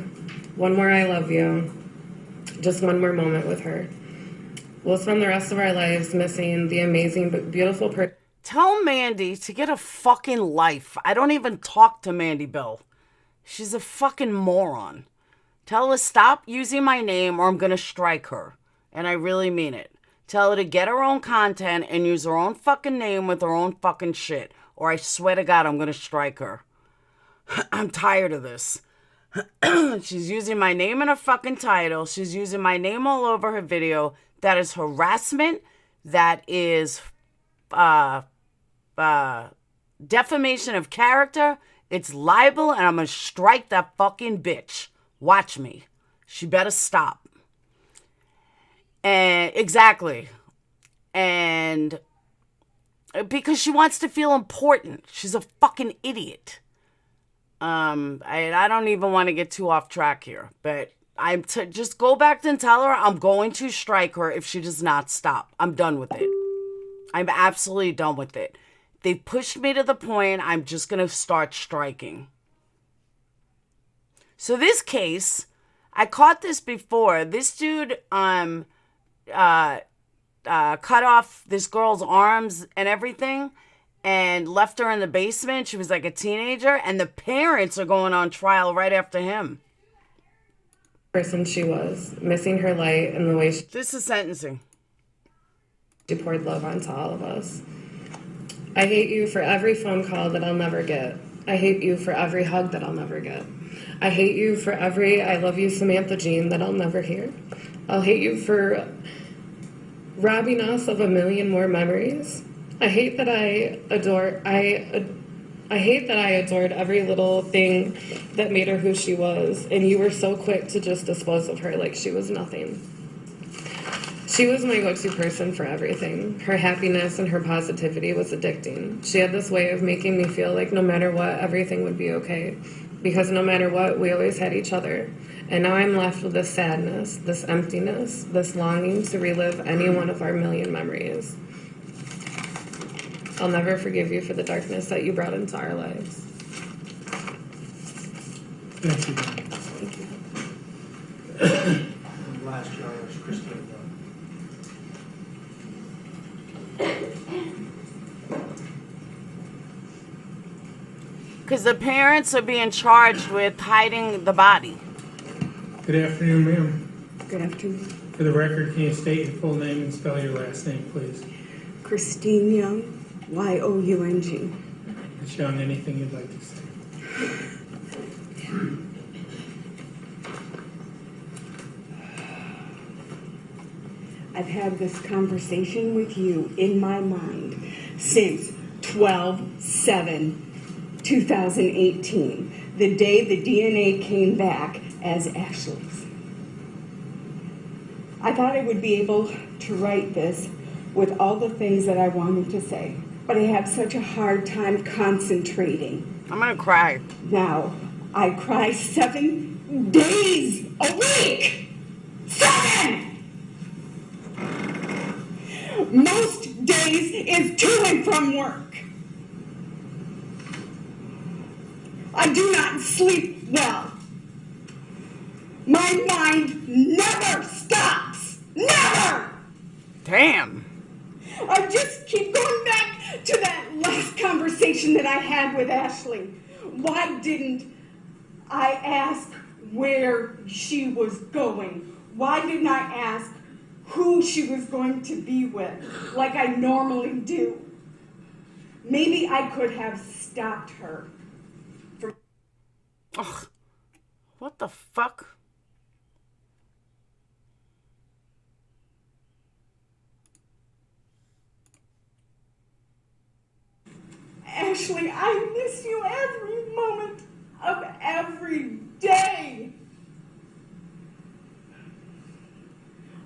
one more I love you, just one more moment with her. We'll spend the rest of our lives missing the amazing but beautiful person. Tell Mandy to get a fucking life. I don't even talk to Mandy Bell. She's a fucking moron. Tell her to stop using my name or I'm gonna strike her. And I really mean it. Tell her to get her own content and use her own fucking name with her own fucking shit. Or I swear to God, I'm gonna strike her. I'm tired of this. She's using my name in her fucking title. She's using my name all over her video. That is harassment. That is defamation of character. It's libel, and I'm gonna strike that fucking bitch. Watch me. She better stop. And exactly. And because she wants to feel important. She's a fucking idiot. I don't even want to get too off track here, but just go back and tell her I'm going to strike her if she does not stop. I'm done with it. I'm absolutely done with it. They've pushed me to the point I'm just going to start striking. So this case, I caught this before. This dude cut off this girl's arms and everything and left her in the basement. She was like a teenager, and the parents are going on trial right after him. Person she was, missing her light and the way This is sentencing. she poured love onto all of us. I hate you for every phone call that I'll never get. I hate you for every hug that I'll never get. I hate you for every I love you Samantha Jean that I'll never hear. I'll hate you for robbing us of a million more memories. I hate that I hate that I adored every little thing that made her who she was, and you were so quick to just dispose of her like she was nothing. She was my go-to person for everything. Her happiness and her positivity was addicting. She had this way of making me feel like no matter what, everything would be okay. Because no matter what, we always had each other. And now I'm left with this sadness, this emptiness, this longing to relive any one of our million memories. I'll never forgive you for the darkness that you brought into our lives. Thank you. Thank you. Last charge, Christine. Because the parents are being charged with hiding the body. Good afternoon, ma'am. Good afternoon. For the record, can you state your full name and spell your last name, please? Christine Young, Young. Ms. Young, anything you'd like to say? I've had this conversation with you in my mind since 12/7/2018, the day the DNA came back as Ashley's. I thought I would be able to write this with all the things that I wanted to say, but I have such a hard time concentrating. I'm gonna cry. Now, I cry 7 days a week! 7! Most days is to and from work. I do not sleep well. My mind never stops. Never! Damn. I just keep going back to that last conversation that I had with Ashley. Why didn't I ask where she was going? Why didn't I ask who she was going to be with, like I normally do? Maybe I could have stopped her from... Ugh. What the fuck? Ashley, I miss you every moment of every day.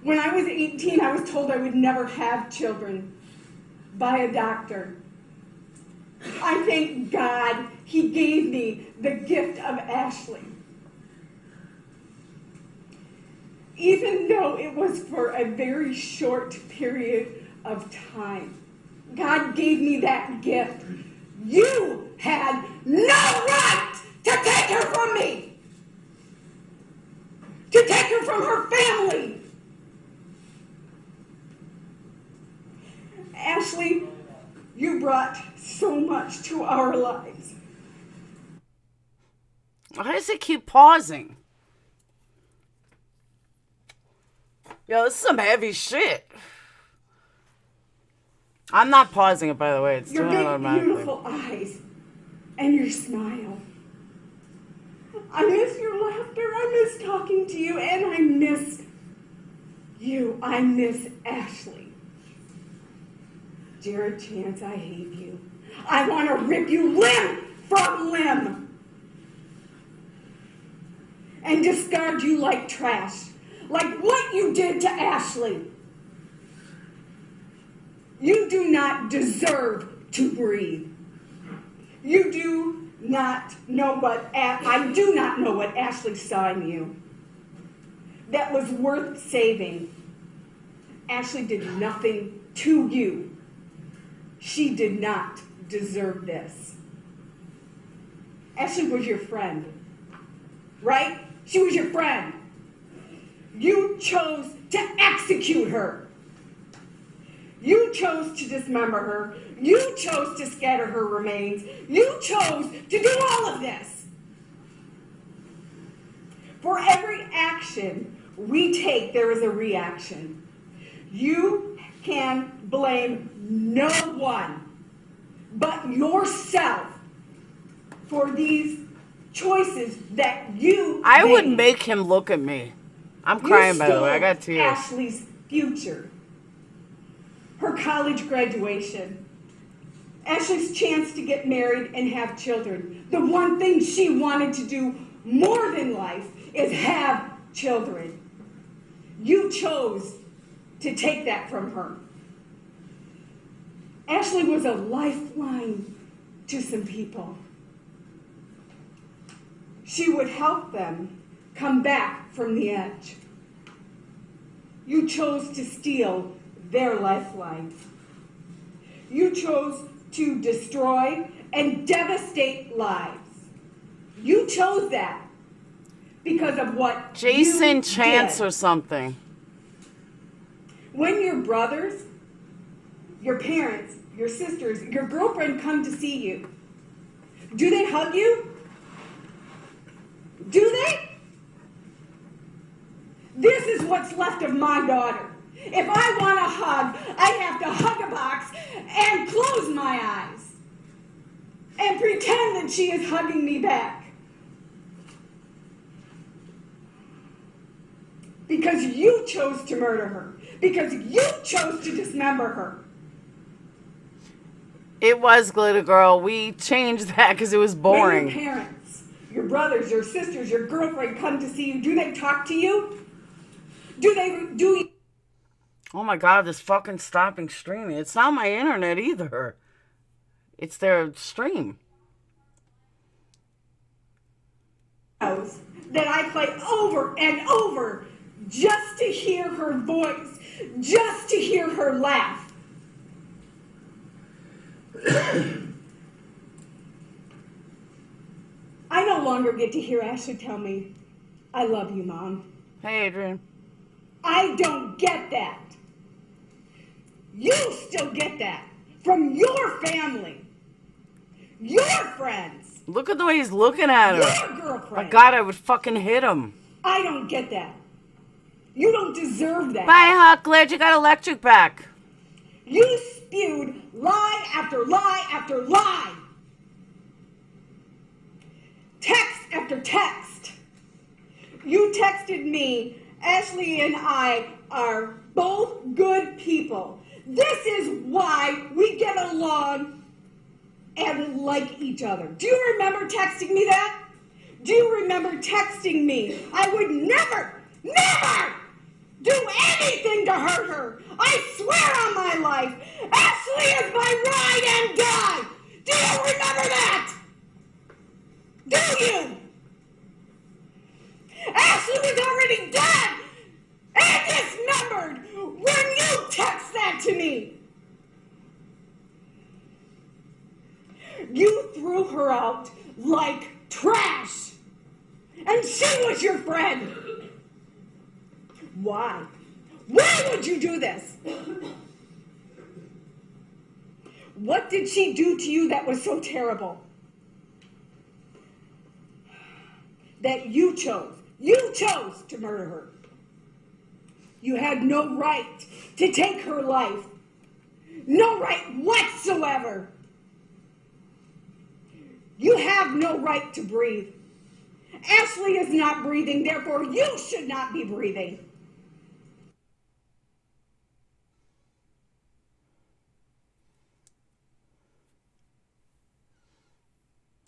When I was 18, I was told I would never have children by a doctor. I thank God he gave me the gift of Ashley. Even though it was for a very short period of time, God gave me that gift. You had no right to take her from me, to take her from her family. Ashley, you brought so much to our lives. Why does it keep pausing? Yo, this is some heavy shit. I'm not pausing it, by the way. It's Your doing it big, automatically. beautiful eyes and your smile. I miss your laughter. I miss talking to you, and I miss you. I miss Ashley. Jared Chance, I hate you. I want to rip you limb from limb and discard you like trash, like what you did to Ashley. You do not deserve to breathe. You do not know what, I do not know what Ashley saw in you that was worth saving. Ashley did nothing to you. She did not deserve this. Ashley was your friend, right? She was your friend. You chose to execute her. You chose to dismember her. You chose to scatter her remains. You chose to do all of this. For every action we take, there is a reaction. You can blame no one but yourself for these choices that you I made. would make him look at me. I'm crying, by the way. I got tears. Ashley's future. Her college graduation. Ashley's chance to get married and have children. The one thing she wanted to do more than life is have children. You chose to take that from her. Ashley was a lifeline to some people. She would help them come back from the edge. You chose to steal their lifeline. You chose to destroy and devastate lives. You chose that because of what Jason you Chance did. or something. When your brothers, your parents, your sisters, your girlfriend come to see you, Do they hug you? Do they? This is what's left of my daughter. If I want a hug, I have to hug a box and close my eyes and pretend that she is hugging me back. Because you chose to murder her. Because you chose to dismember her. It was Glitter Girl. We changed that because it was boring. When your parents, your brothers, your sisters, your girlfriend come to see you, do they talk to you? Do Oh my God, this fucking stopping streaming. It's not my internet either. It's their stream. That I play over and over just to hear her voice, just to hear her laugh. I no longer get to hear Ashley tell me, I love you, Mom. Hey, Adrian. I don't get that. You still get that from your family, your friends. Look at the way he's looking at her. Your girlfriend. My God, I would fucking hit him. I don't get that. You don't deserve that. Bye, Huck. Glad you got electric back. You spewed lie after lie after lie. Text after text. You texted me, Ashley and I are both good people. This is why we get along and like each other. Do you remember texting me that? Do you remember texting me? I would never do anything to hurt her. I swear on my life, Ashley is my ride and die. Do you remember that? Do you? Ashley was already dead and dismembered when you text that to me. You threw her out like trash, and she was your friend. Why? Why would you do this? What did she do to you that was so terrible? That you chose to murder her. You had no right to take her life. No right whatsoever. You have no right to breathe. Ashley is not breathing, therefore you should not be breathing.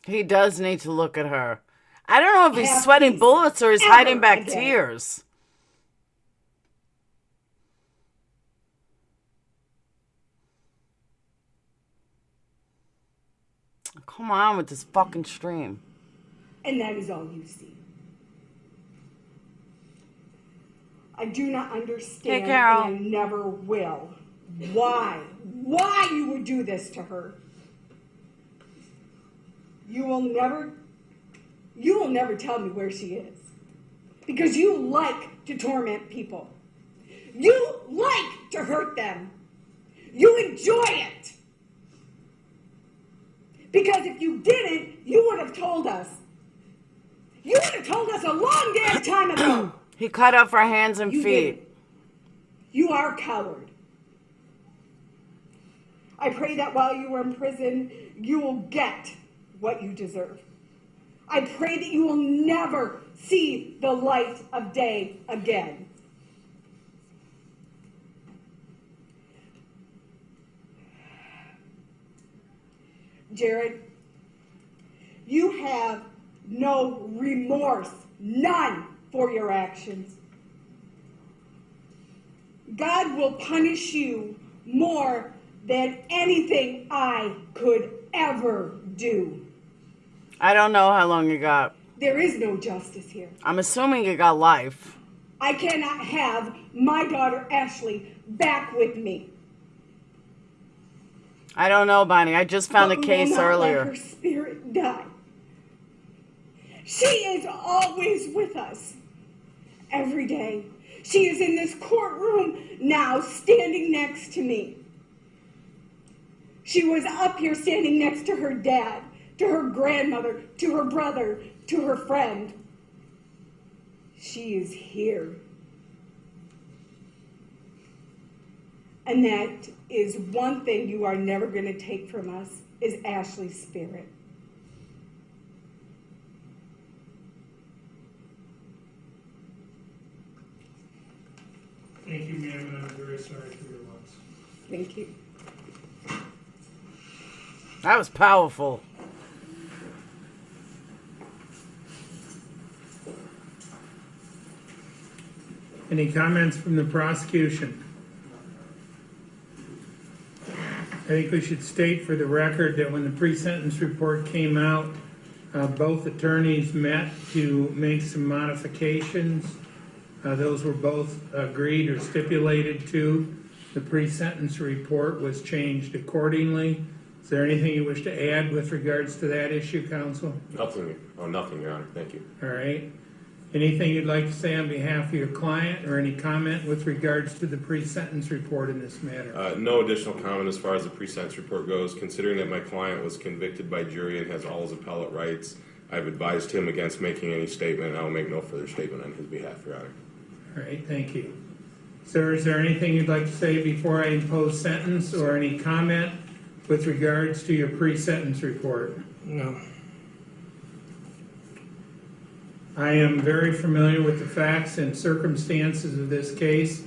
He does need to look at her. I don't know if he's sweating bullets or he's hiding back tears. Come on with this fucking stream. And that is all you see. I do not understand, and I never will, why you would do this to her. You will never tell me where she is. Because you like to torment people. You like to hurt them. You enjoy it. Because if you didn't, you would have told us. You would have told us a long damn time ago. He cut off her hands and feet. Didn't. You are a coward. I pray that while you are in prison, you will get what you deserve. I pray that you will never see the light of day again. Jared, you have no remorse, none, for your actions. God will punish you more than anything I could ever do. I don't know how long you got. There is no justice here. I'm assuming you got life. I cannot have my daughter Ashley back with me. I don't know, Bonnie. I just found a case will not earlier. Let her spirit die. She is always with us. Every day. She is in this courtroom now, standing next to me. She was up here standing next to her dad, to her grandmother, to her brother, to her friend. She is here. And that is one thing you are never going to take from us, is Ashley's spirit. Thank you, ma'am, and I'm very sorry for your loss. Thank you. That was powerful. Any comments from the prosecution? I think we should state for the record that when the pre-sentence report came out, both attorneys met to make some modifications. Those were both agreed or stipulated to. The pre-sentence report was changed accordingly. Is there anything you wish to add with regards to that issue, counsel? Nothing. Oh, nothing, Your Honor. Thank you. All right. Anything you'd like to say on behalf of your client, or any comment with regards to the pre-sentence report in this matter? No additional comment as far as the pre-sentence report goes. Considering that my client was convicted by jury and has all his appellate rights, I've advised him against making any statement, and I will make no further statement on his behalf, Your Honor. All right, thank you. Sir, is there anything you'd like to say before I impose sentence, or any comment with regards to your pre-sentence report? No. I am very familiar with the facts and circumstances of this case,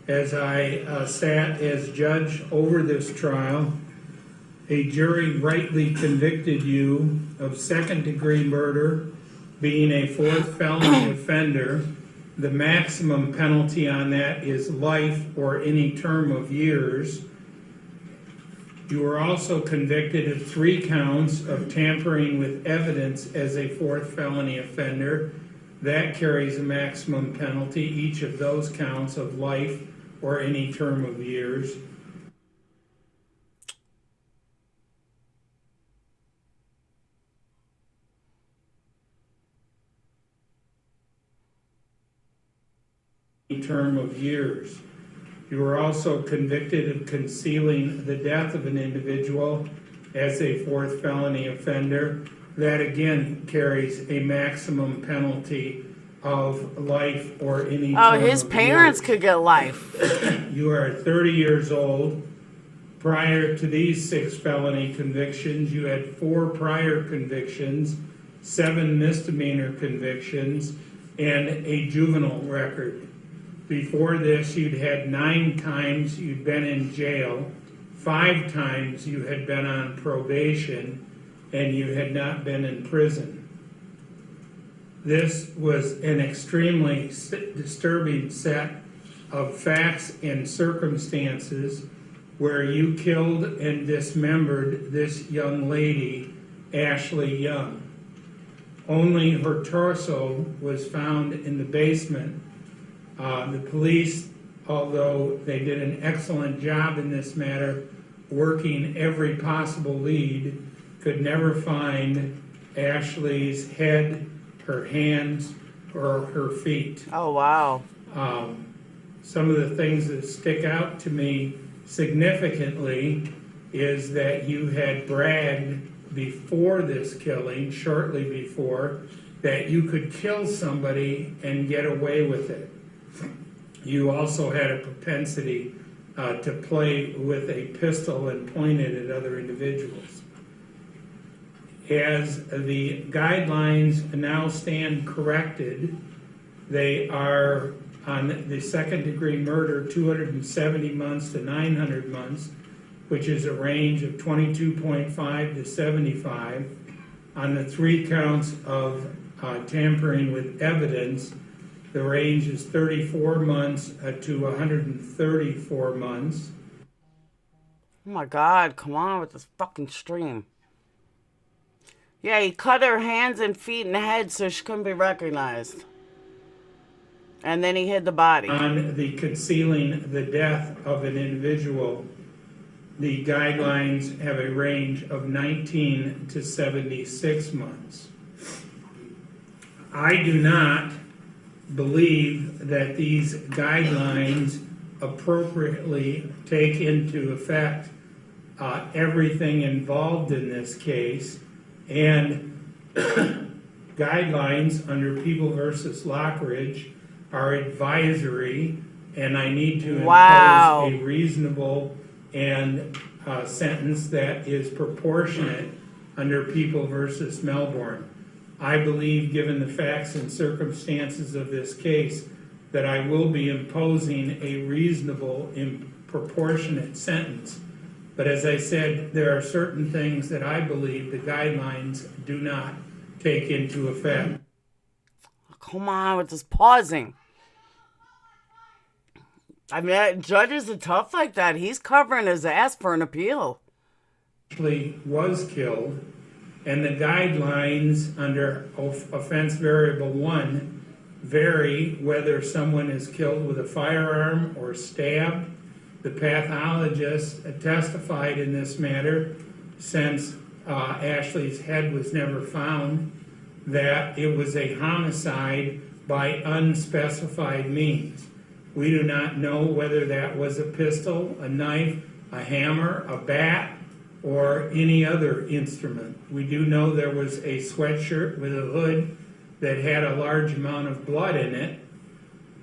as I sat as judge over this trial. A jury rightly convicted you of second-degree murder, being a fourth felony offender. The maximum penalty on that is life or any term of years. You were also convicted of 3 counts of tampering with evidence as a fourth felony offender. That carries a maximum penalty, each of those counts, of life or any term of years. Term of years. You were also convicted of concealing the death of an individual as a fourth felony offender. That again carries a maximum penalty of life or any term his of parents years. could get life. You are 30 years old. Prior to these 6 felony convictions, you had 4 prior convictions, 7 misdemeanor convictions, and a juvenile record. Before this, you'd had 9 times you'd been in jail, 5 times you had been on probation, and you had not been in prison. This was an extremely disturbing set of facts and circumstances where you killed and dismembered this young lady, Ashley Young. Only her torso was found in the basement. The police, although they did an excellent job in this matter, working every possible lead, could never find Ashley's head, her hands, or her feet. Oh, wow. Some of the things that stick out to me significantly is that you had bragged before this killing, shortly before, that you could kill somebody and get away with it. You also had a propensity to play with a pistol and point it at other individuals. As the guidelines now stand corrected, they are on the second-degree murder 270 months to 900 months, which is a range of 22.5 to 75. On the 3 counts of tampering with evidence, the range is 34 months to 134 months. Oh my God, come on with this fucking stream. Yeah, he cut her hands and feet and head so she couldn't be recognized. And then he hid the body. On the concealing the death of an individual, the guidelines have a range of 19 to 76 months. I do not believe that these guidelines appropriately take into effect everything involved in this case, And guidelines under People versus Lockridge are advisory, and I need to impose a reasonable and sentence that is proportionate under People versus Melbourne. I believe, given the facts and circumstances of this case, that I will be imposing a reasonable and proportionate sentence. But as I said, there are certain things that I believe the guidelines do not take into effect. Come on with this pausing. I mean, judges are tough like that. He's covering his ass for an appeal. Actually was killed, and the guidelines under offense variable 1 vary whether someone is killed with a firearm or stabbed. The pathologist testified in this matter, since Ashley's head was never found, that it was a homicide by unspecified means. We do not know whether that was a pistol, a knife, a hammer, a bat, or any other instrument. We do know there was a sweatshirt with a hood that had a large amount of blood in it,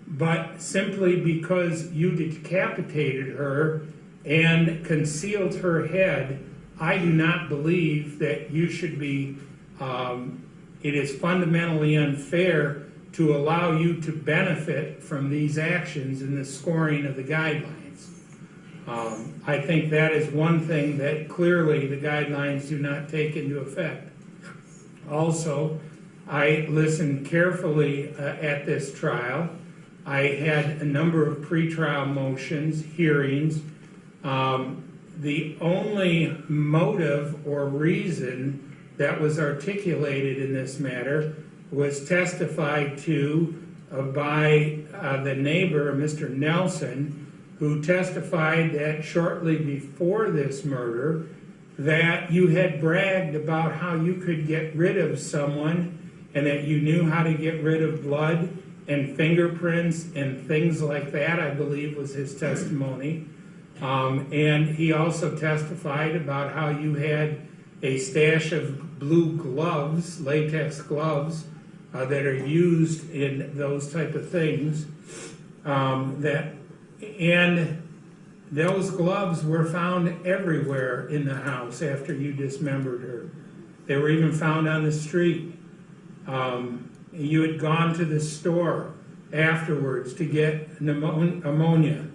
but simply because you decapitated her and concealed her head, I do not believe that you should be, it is fundamentally unfair to allow you to benefit from these actions in the scoring of the guidelines. I think that is one thing that clearly the guidelines do not take into effect. Also, I listened carefully at this trial. I had a number of pretrial motions, hearings. The only motive or reason that was articulated in this matter was testified to by the neighbor, Mr. Nelson, who testified that shortly before this murder that you had bragged about how you could get rid of someone and that you knew how to get rid of blood and fingerprints and things like that, I believe was his testimony. And he also testified about how you had a stash of blue gloves, latex gloves, that are used in those type of things. And those gloves were found everywhere in the house after you dismembered her. They were even found on the street. You had gone to the store afterwards to get ammonia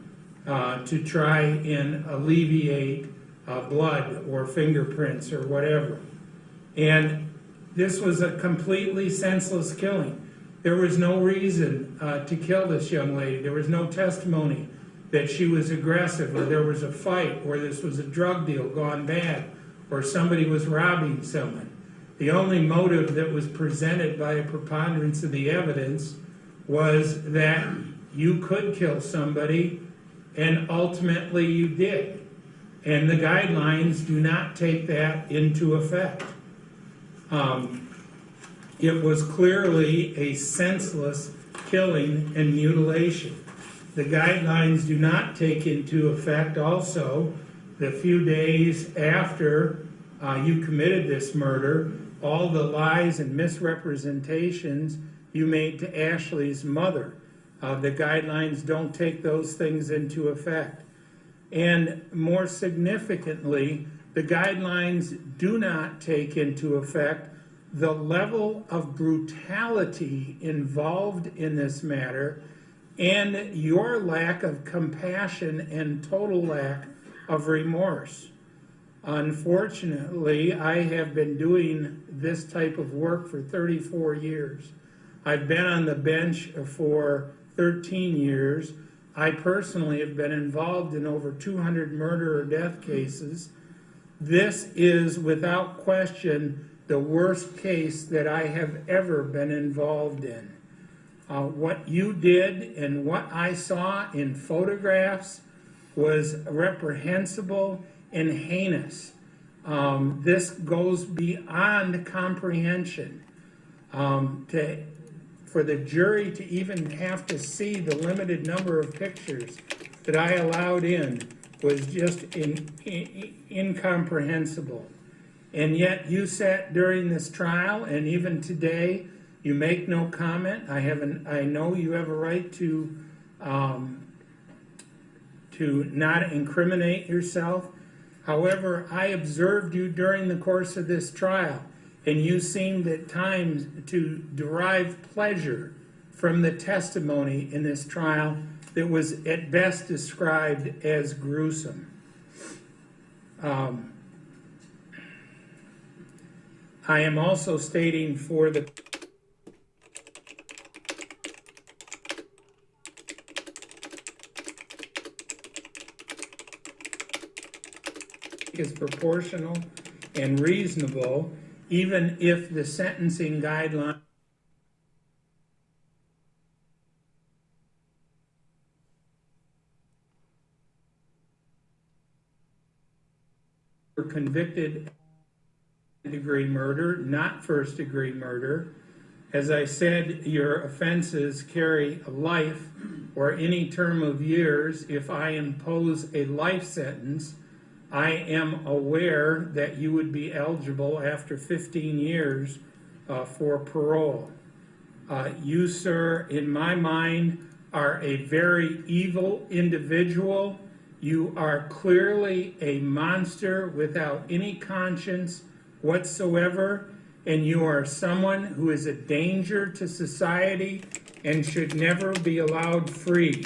to try and alleviate blood or fingerprints or whatever. And this was a completely senseless killing. There was no reason to kill this young lady. There was no testimony that she was aggressive or there was a fight or this was a drug deal gone bad or somebody was robbing someone. The only motive that was presented by a preponderance of the evidence was that you could kill somebody, and ultimately you did. And the guidelines do not take that into effect. It was clearly a senseless killing and mutilation. The guidelines do not take into effect also the few days after you committed this murder, all the lies and misrepresentations you made to Ashley's mother. The guidelines don't take those things into effect. And more significantly, the guidelines do not take into effect the level of brutality involved in this matter and your lack of compassion and total lack of remorse. Unfortunately, I have been doing this type of work for 34 years. I've been on the bench for 13 years. I personally have been involved in over 200 murder or death cases. This is, without question, the worst case that I have ever been involved in. What you did and what I saw in photographs was reprehensible and heinous. This goes beyond comprehension. For the jury to even have to see the limited number of pictures that I allowed in was just incomprehensible. and yet you sat during this trial, and even today, you make no comment. I know you have a right to not incriminate yourself. However, I observed you during the course of this trial, and you seemed at times to derive pleasure from the testimony in this trial that was at best described as gruesome. I am also stating for the is proportional and reasonable, even if the sentencing guideline were convicted degree murder, not first degree murder. As I said, your offenses carry a life or any term of years. If I impose a life sentence, I am aware that you would be eligible after 15 years for parole. You, sir, in my mind, are a very evil individual. You are clearly a monster without any conscience whatsoever, and you are someone who is a danger to society and should never be allowed free.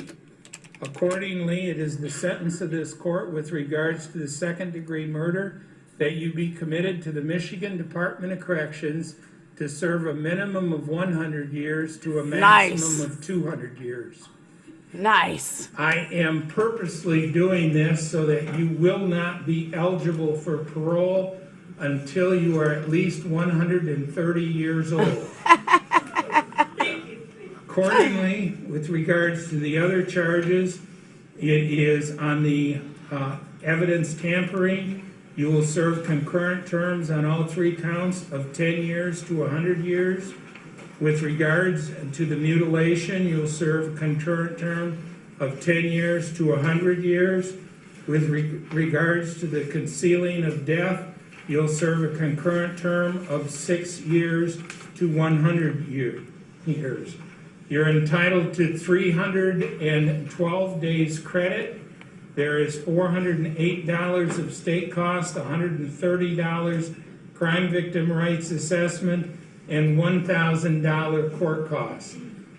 Accordingly, it is the sentence of this court with regards to the second-degree murder that you be committed to the Michigan Department of Corrections to serve a minimum of 100 years to a maximum of 200 years. Nice. I am purposely doing this so that you will not be eligible for parole until you are at least 130 years old. Accordingly, with regards to the other charges, it is on the evidence tampering. You will serve concurrent terms on all 3 counts of 10 years to 100 years. With regards to the mutilation, you'll serve a concurrent term of 10 years to 100 years. With regards to the concealing of death, you'll serve a concurrent term of 6 years to 100 years. You're entitled to 312 days credit. There is $408 of state cost, $130 crime victim rights assessment, and $1,000 court costs.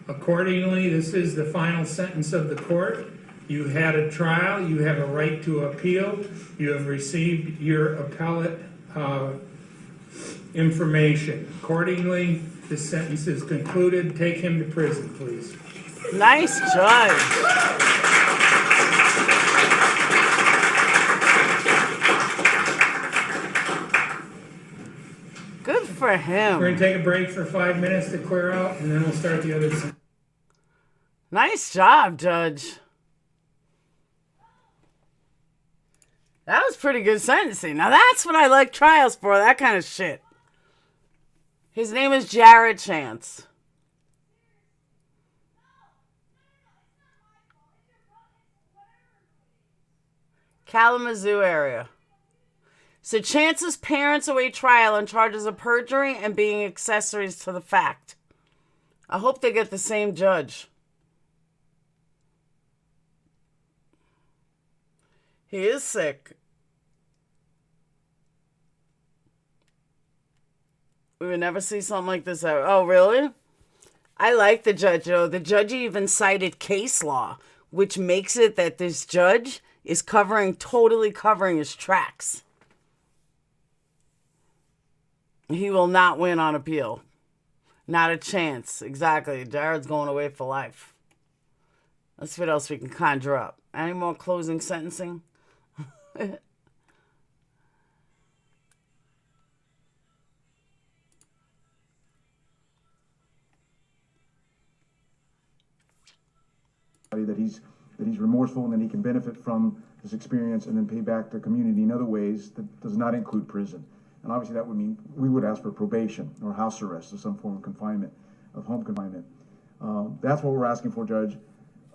Accordingly, this is the final sentence of the court. You had a trial, you have a right to appeal, you have received your appellate information. Accordingly, this sentence is concluded. Take him to prison, please. Nice judge. Good for him. We're going to take a break for 5 minutes to clear out, and then we'll start the other sentence. Nice job, Judge. That was pretty good sentencing. Now that's what I like trials for, that kind of shit. His name is Jared Chance. Kalamazoo area. So Chance's parents await trial on charges of perjury and being accessories to the fact. I hope they get the same judge. He is sick. We would never see something like this ever. Oh, really? I like the judge, though. The judge even cited case law, which makes it that this judge is totally covering his tracks. He will not win on appeal. Not a chance. Exactly. Jared's going away for life. Let's see what else we can conjure up. Any more closing sentencing? That he's remorseful and that he can benefit from his experience and then pay back the community in other ways that does not include prison. And obviously that would mean we would ask for probation or house arrest or some form of confinement, of home confinement. That's what we're asking for, Judge.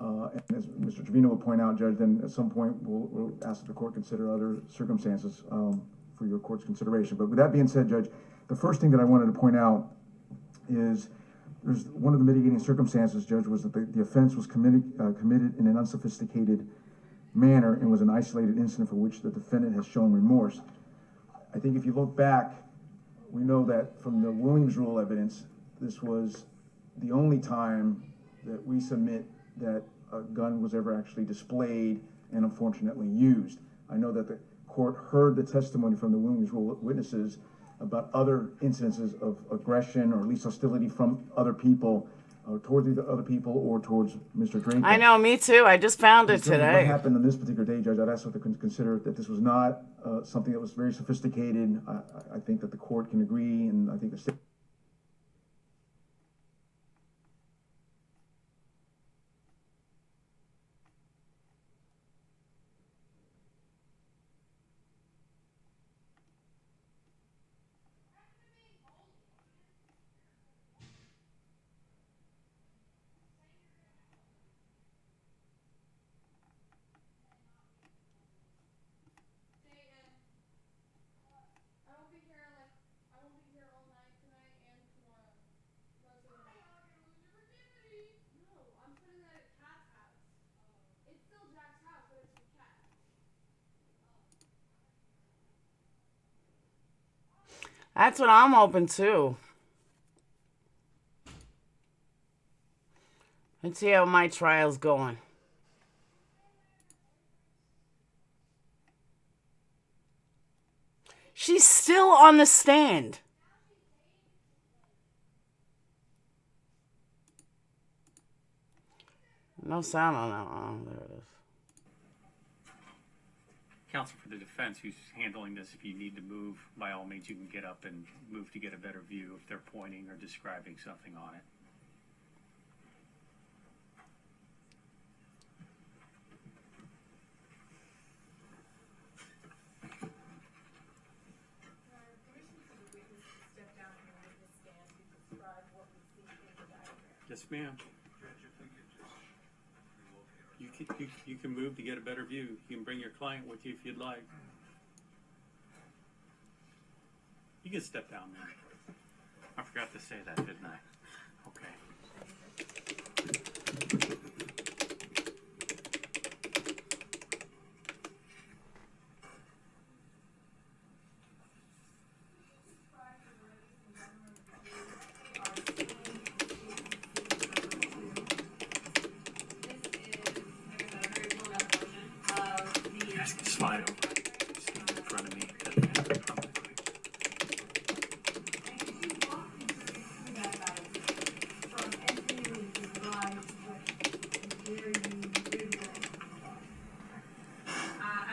And as Mr. Trevino will point out, Judge, then at some point we'll ask that the court consider other circumstances. for your court's consideration. But with that being said, Judge, the first thing that I wanted to point out is there's one of the mitigating circumstances, Judge, was that the offense was committed in an unsophisticated manner and was an isolated incident for which the defendant has shown remorse. I think if you look back, we know that from the Williams Rule evidence, this was the only time that we submit that a gun was ever actually displayed and unfortunately used. I know that the court heard the testimony from the Williams Rule witnesses about other instances of aggression or at least hostility from other people, towards either other people or towards Mr. Drake. I know, me too. I just found it today. What happened on this particular day, Judge, I'd ask to consider that this was not something that was very sophisticated. I think that the court can agree, and I think the state. That's what I'm hoping too. Let's see how my trial's going. She's still on the stand. No sound on that one. There it is. Counsel for the defense who's handling this, if you need to move, by all means you can get up and move to get a better view if they're pointing or describing something on it. Yes, ma'am. You can move to get a better view. You can bring your client with you if you'd like. You can step down there. I forgot to say that, didn't I? Okay. Slide over. Stand in front of me. Doesn't have to come that way.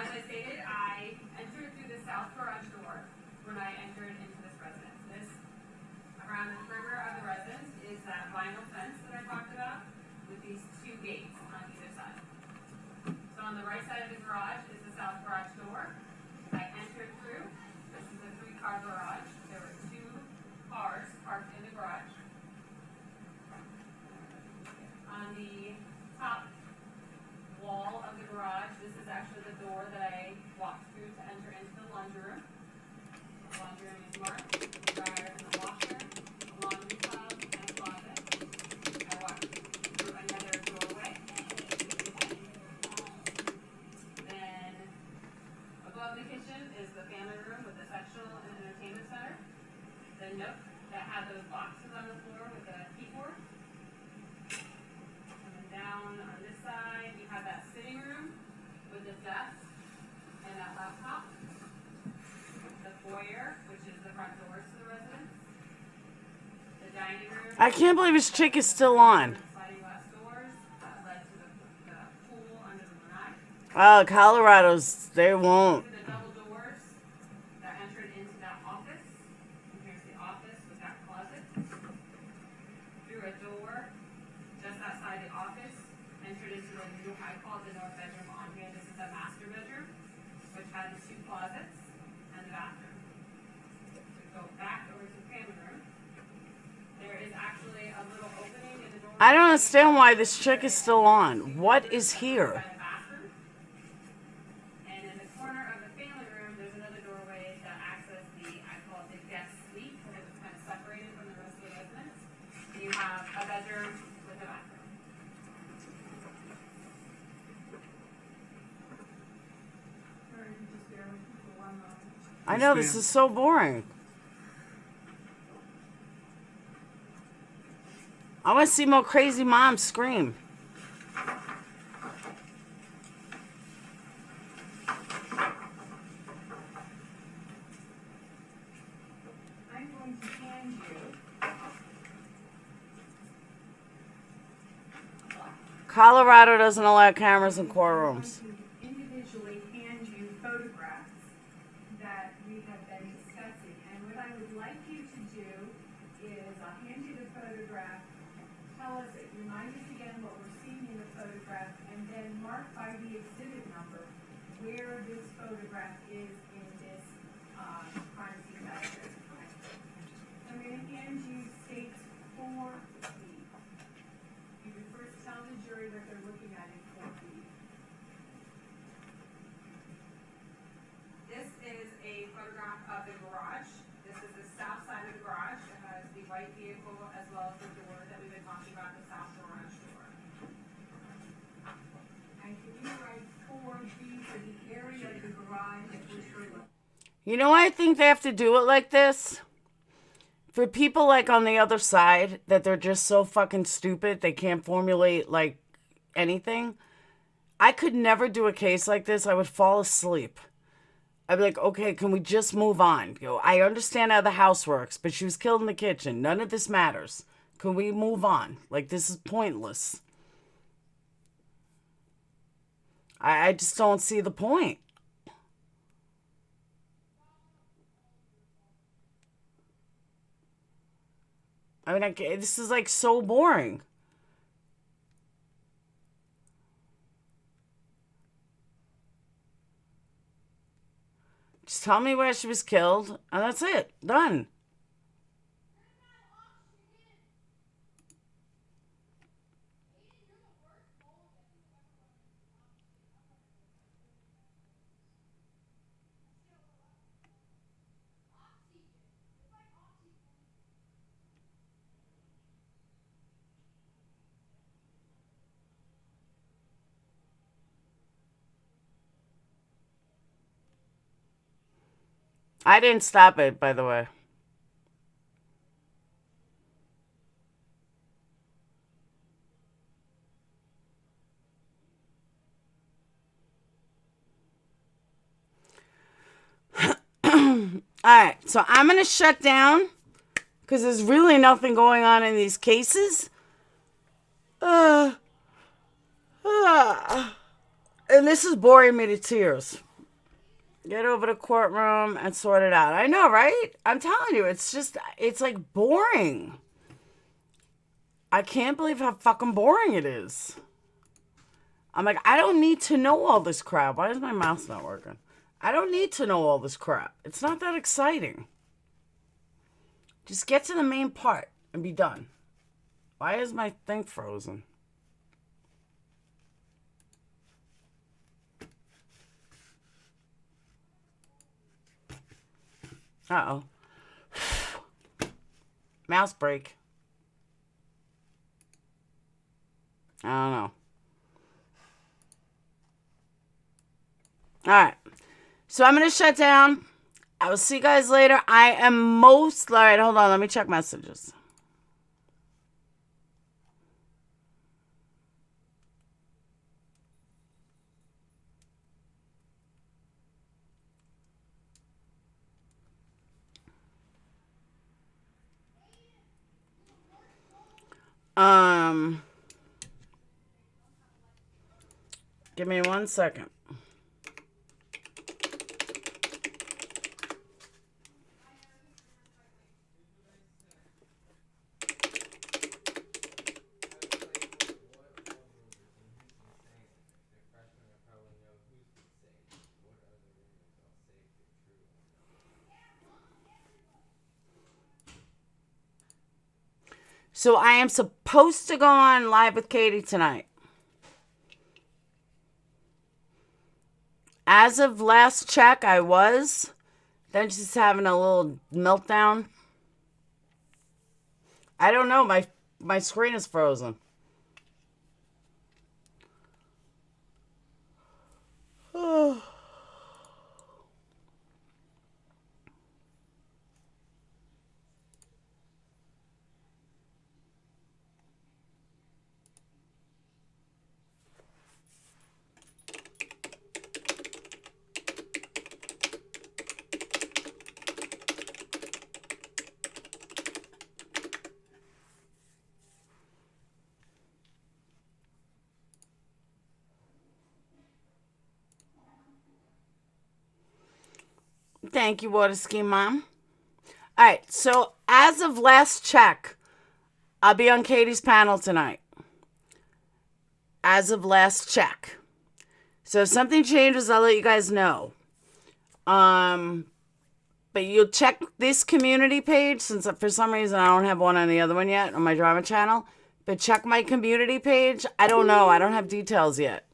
As I stated, I entered through the south garage door when I entered into this residence. This, around the perimeter of the residence, is that vinyl fence that I talked about with these two gates on either side. So on the right side of the garage is the south garage door. I entered through. This is a 3-car garage. There were 2 cars parked in the garage. On the top wall of the garage, this is actually the door that I walked through to enter into the laundry room. The laundry room is marked. Dryer and the washer, a laundry tub, and a closet. I walked through another doorway. Then above the kitchen is the family room with the sectional and entertainment center. The nook that had those boxes on the floor with the keyboard. And then down on this side, you have that sitting room with the desk and that laptop. The foyer, which is the front doors to the residence. The dining room. I can't believe this chick is still on. Sliding glass doors that led to the pool under the lanai. Colorado's, they won't. The double doors that entered into that office. And here's the office with that closet. Through a door just outside the office, entered into the new, I call it the north bedroom on here. This is the master bedroom, which had the 2 closets and the bathroom. We go back over to the family room. There is actually a little opening in the door. I don't understand why this chick is still on. What is here? And in the corner of the family room, there's another doorway that I know, this is so boring. I want to see more crazy moms scream. I'm going to hand you. Colorado doesn't allow cameras in courtrooms. I'm going to individually hand you photographs that we have been discussing. And what I would like you to do is I'll hand you the photograph. Tell us, remind us again what we're seeing in the photograph, and then mark by the exhibit number where this photograph is in this crime scene diagram. I'm going to hand you states 4B. You can first tell the jury what they're looking at in 4B. This is a photograph of the garage. This is the south side of the garage. It has the white vehicle as well as the door that we've been talking about, the south garage door. And can you write 4B for the area of the garage at which we're looking? You know why I think they have to do it like this? For people like on the other side that they're just so fucking stupid they can't formulate like anything. I could never do a case like this. I would fall asleep. I'd be like, okay, can we just move on? You know, I understand how the house works, but she was killed in the kitchen. None of this matters. Can we move on? Like, this is pointless. I just don't see the point. I mean, this is like so boring. Just tell me where she was killed, and that's it. Done. I didn't stop it, by the way. Alright, so I'm going to shut down because there's really nothing going on in these cases. And this is boring me to tears. Get over to courtroom and sort it out. I know, right? I'm telling you, it's like boring. I can't believe how fucking boring it is. I'm like, I don't need to know all this crap. Why is my mouse not working? I don't need to know all this crap. It's not that exciting. Just get to the main part and be done. Why is my thing frozen? Uh-oh. Mouse break. I don't know. Alright. So I'm going to shut down. I will see you guys later. I am alright, hold on. Let me check messages. Give me 1 second. So I am supposed to go on live with Katie tonight. As of last check, I was. Then she's having a little meltdown. I don't know. My screen is frozen. Thank you, Water Ski Mom. All right, so as of last check, I'll be on Katie's panel tonight. As of last check. So if something changes, I'll let you guys know. But you'll check this community page, since for some reason I don't have one on the other one yet, on my drama channel. But check my community page. I don't know. I don't have details yet.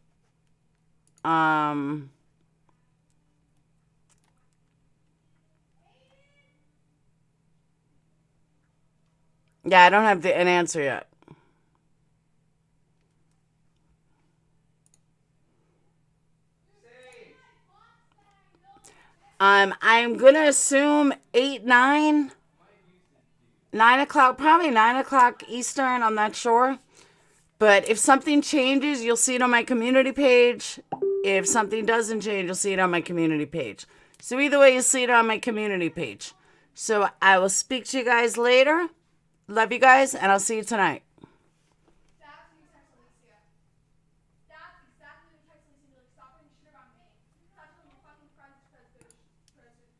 Yeah, I don't have an answer yet. I'm gonna assume 8, 9 o'clock, probably 9 o'clock Eastern. I'm not sure, but if something changes, you'll see it on my community page. If something doesn't change, you'll see it on my community page. So either way, you'll see it on my community page. So I will speak to you guys later. Love you guys, and I'll see you tonight.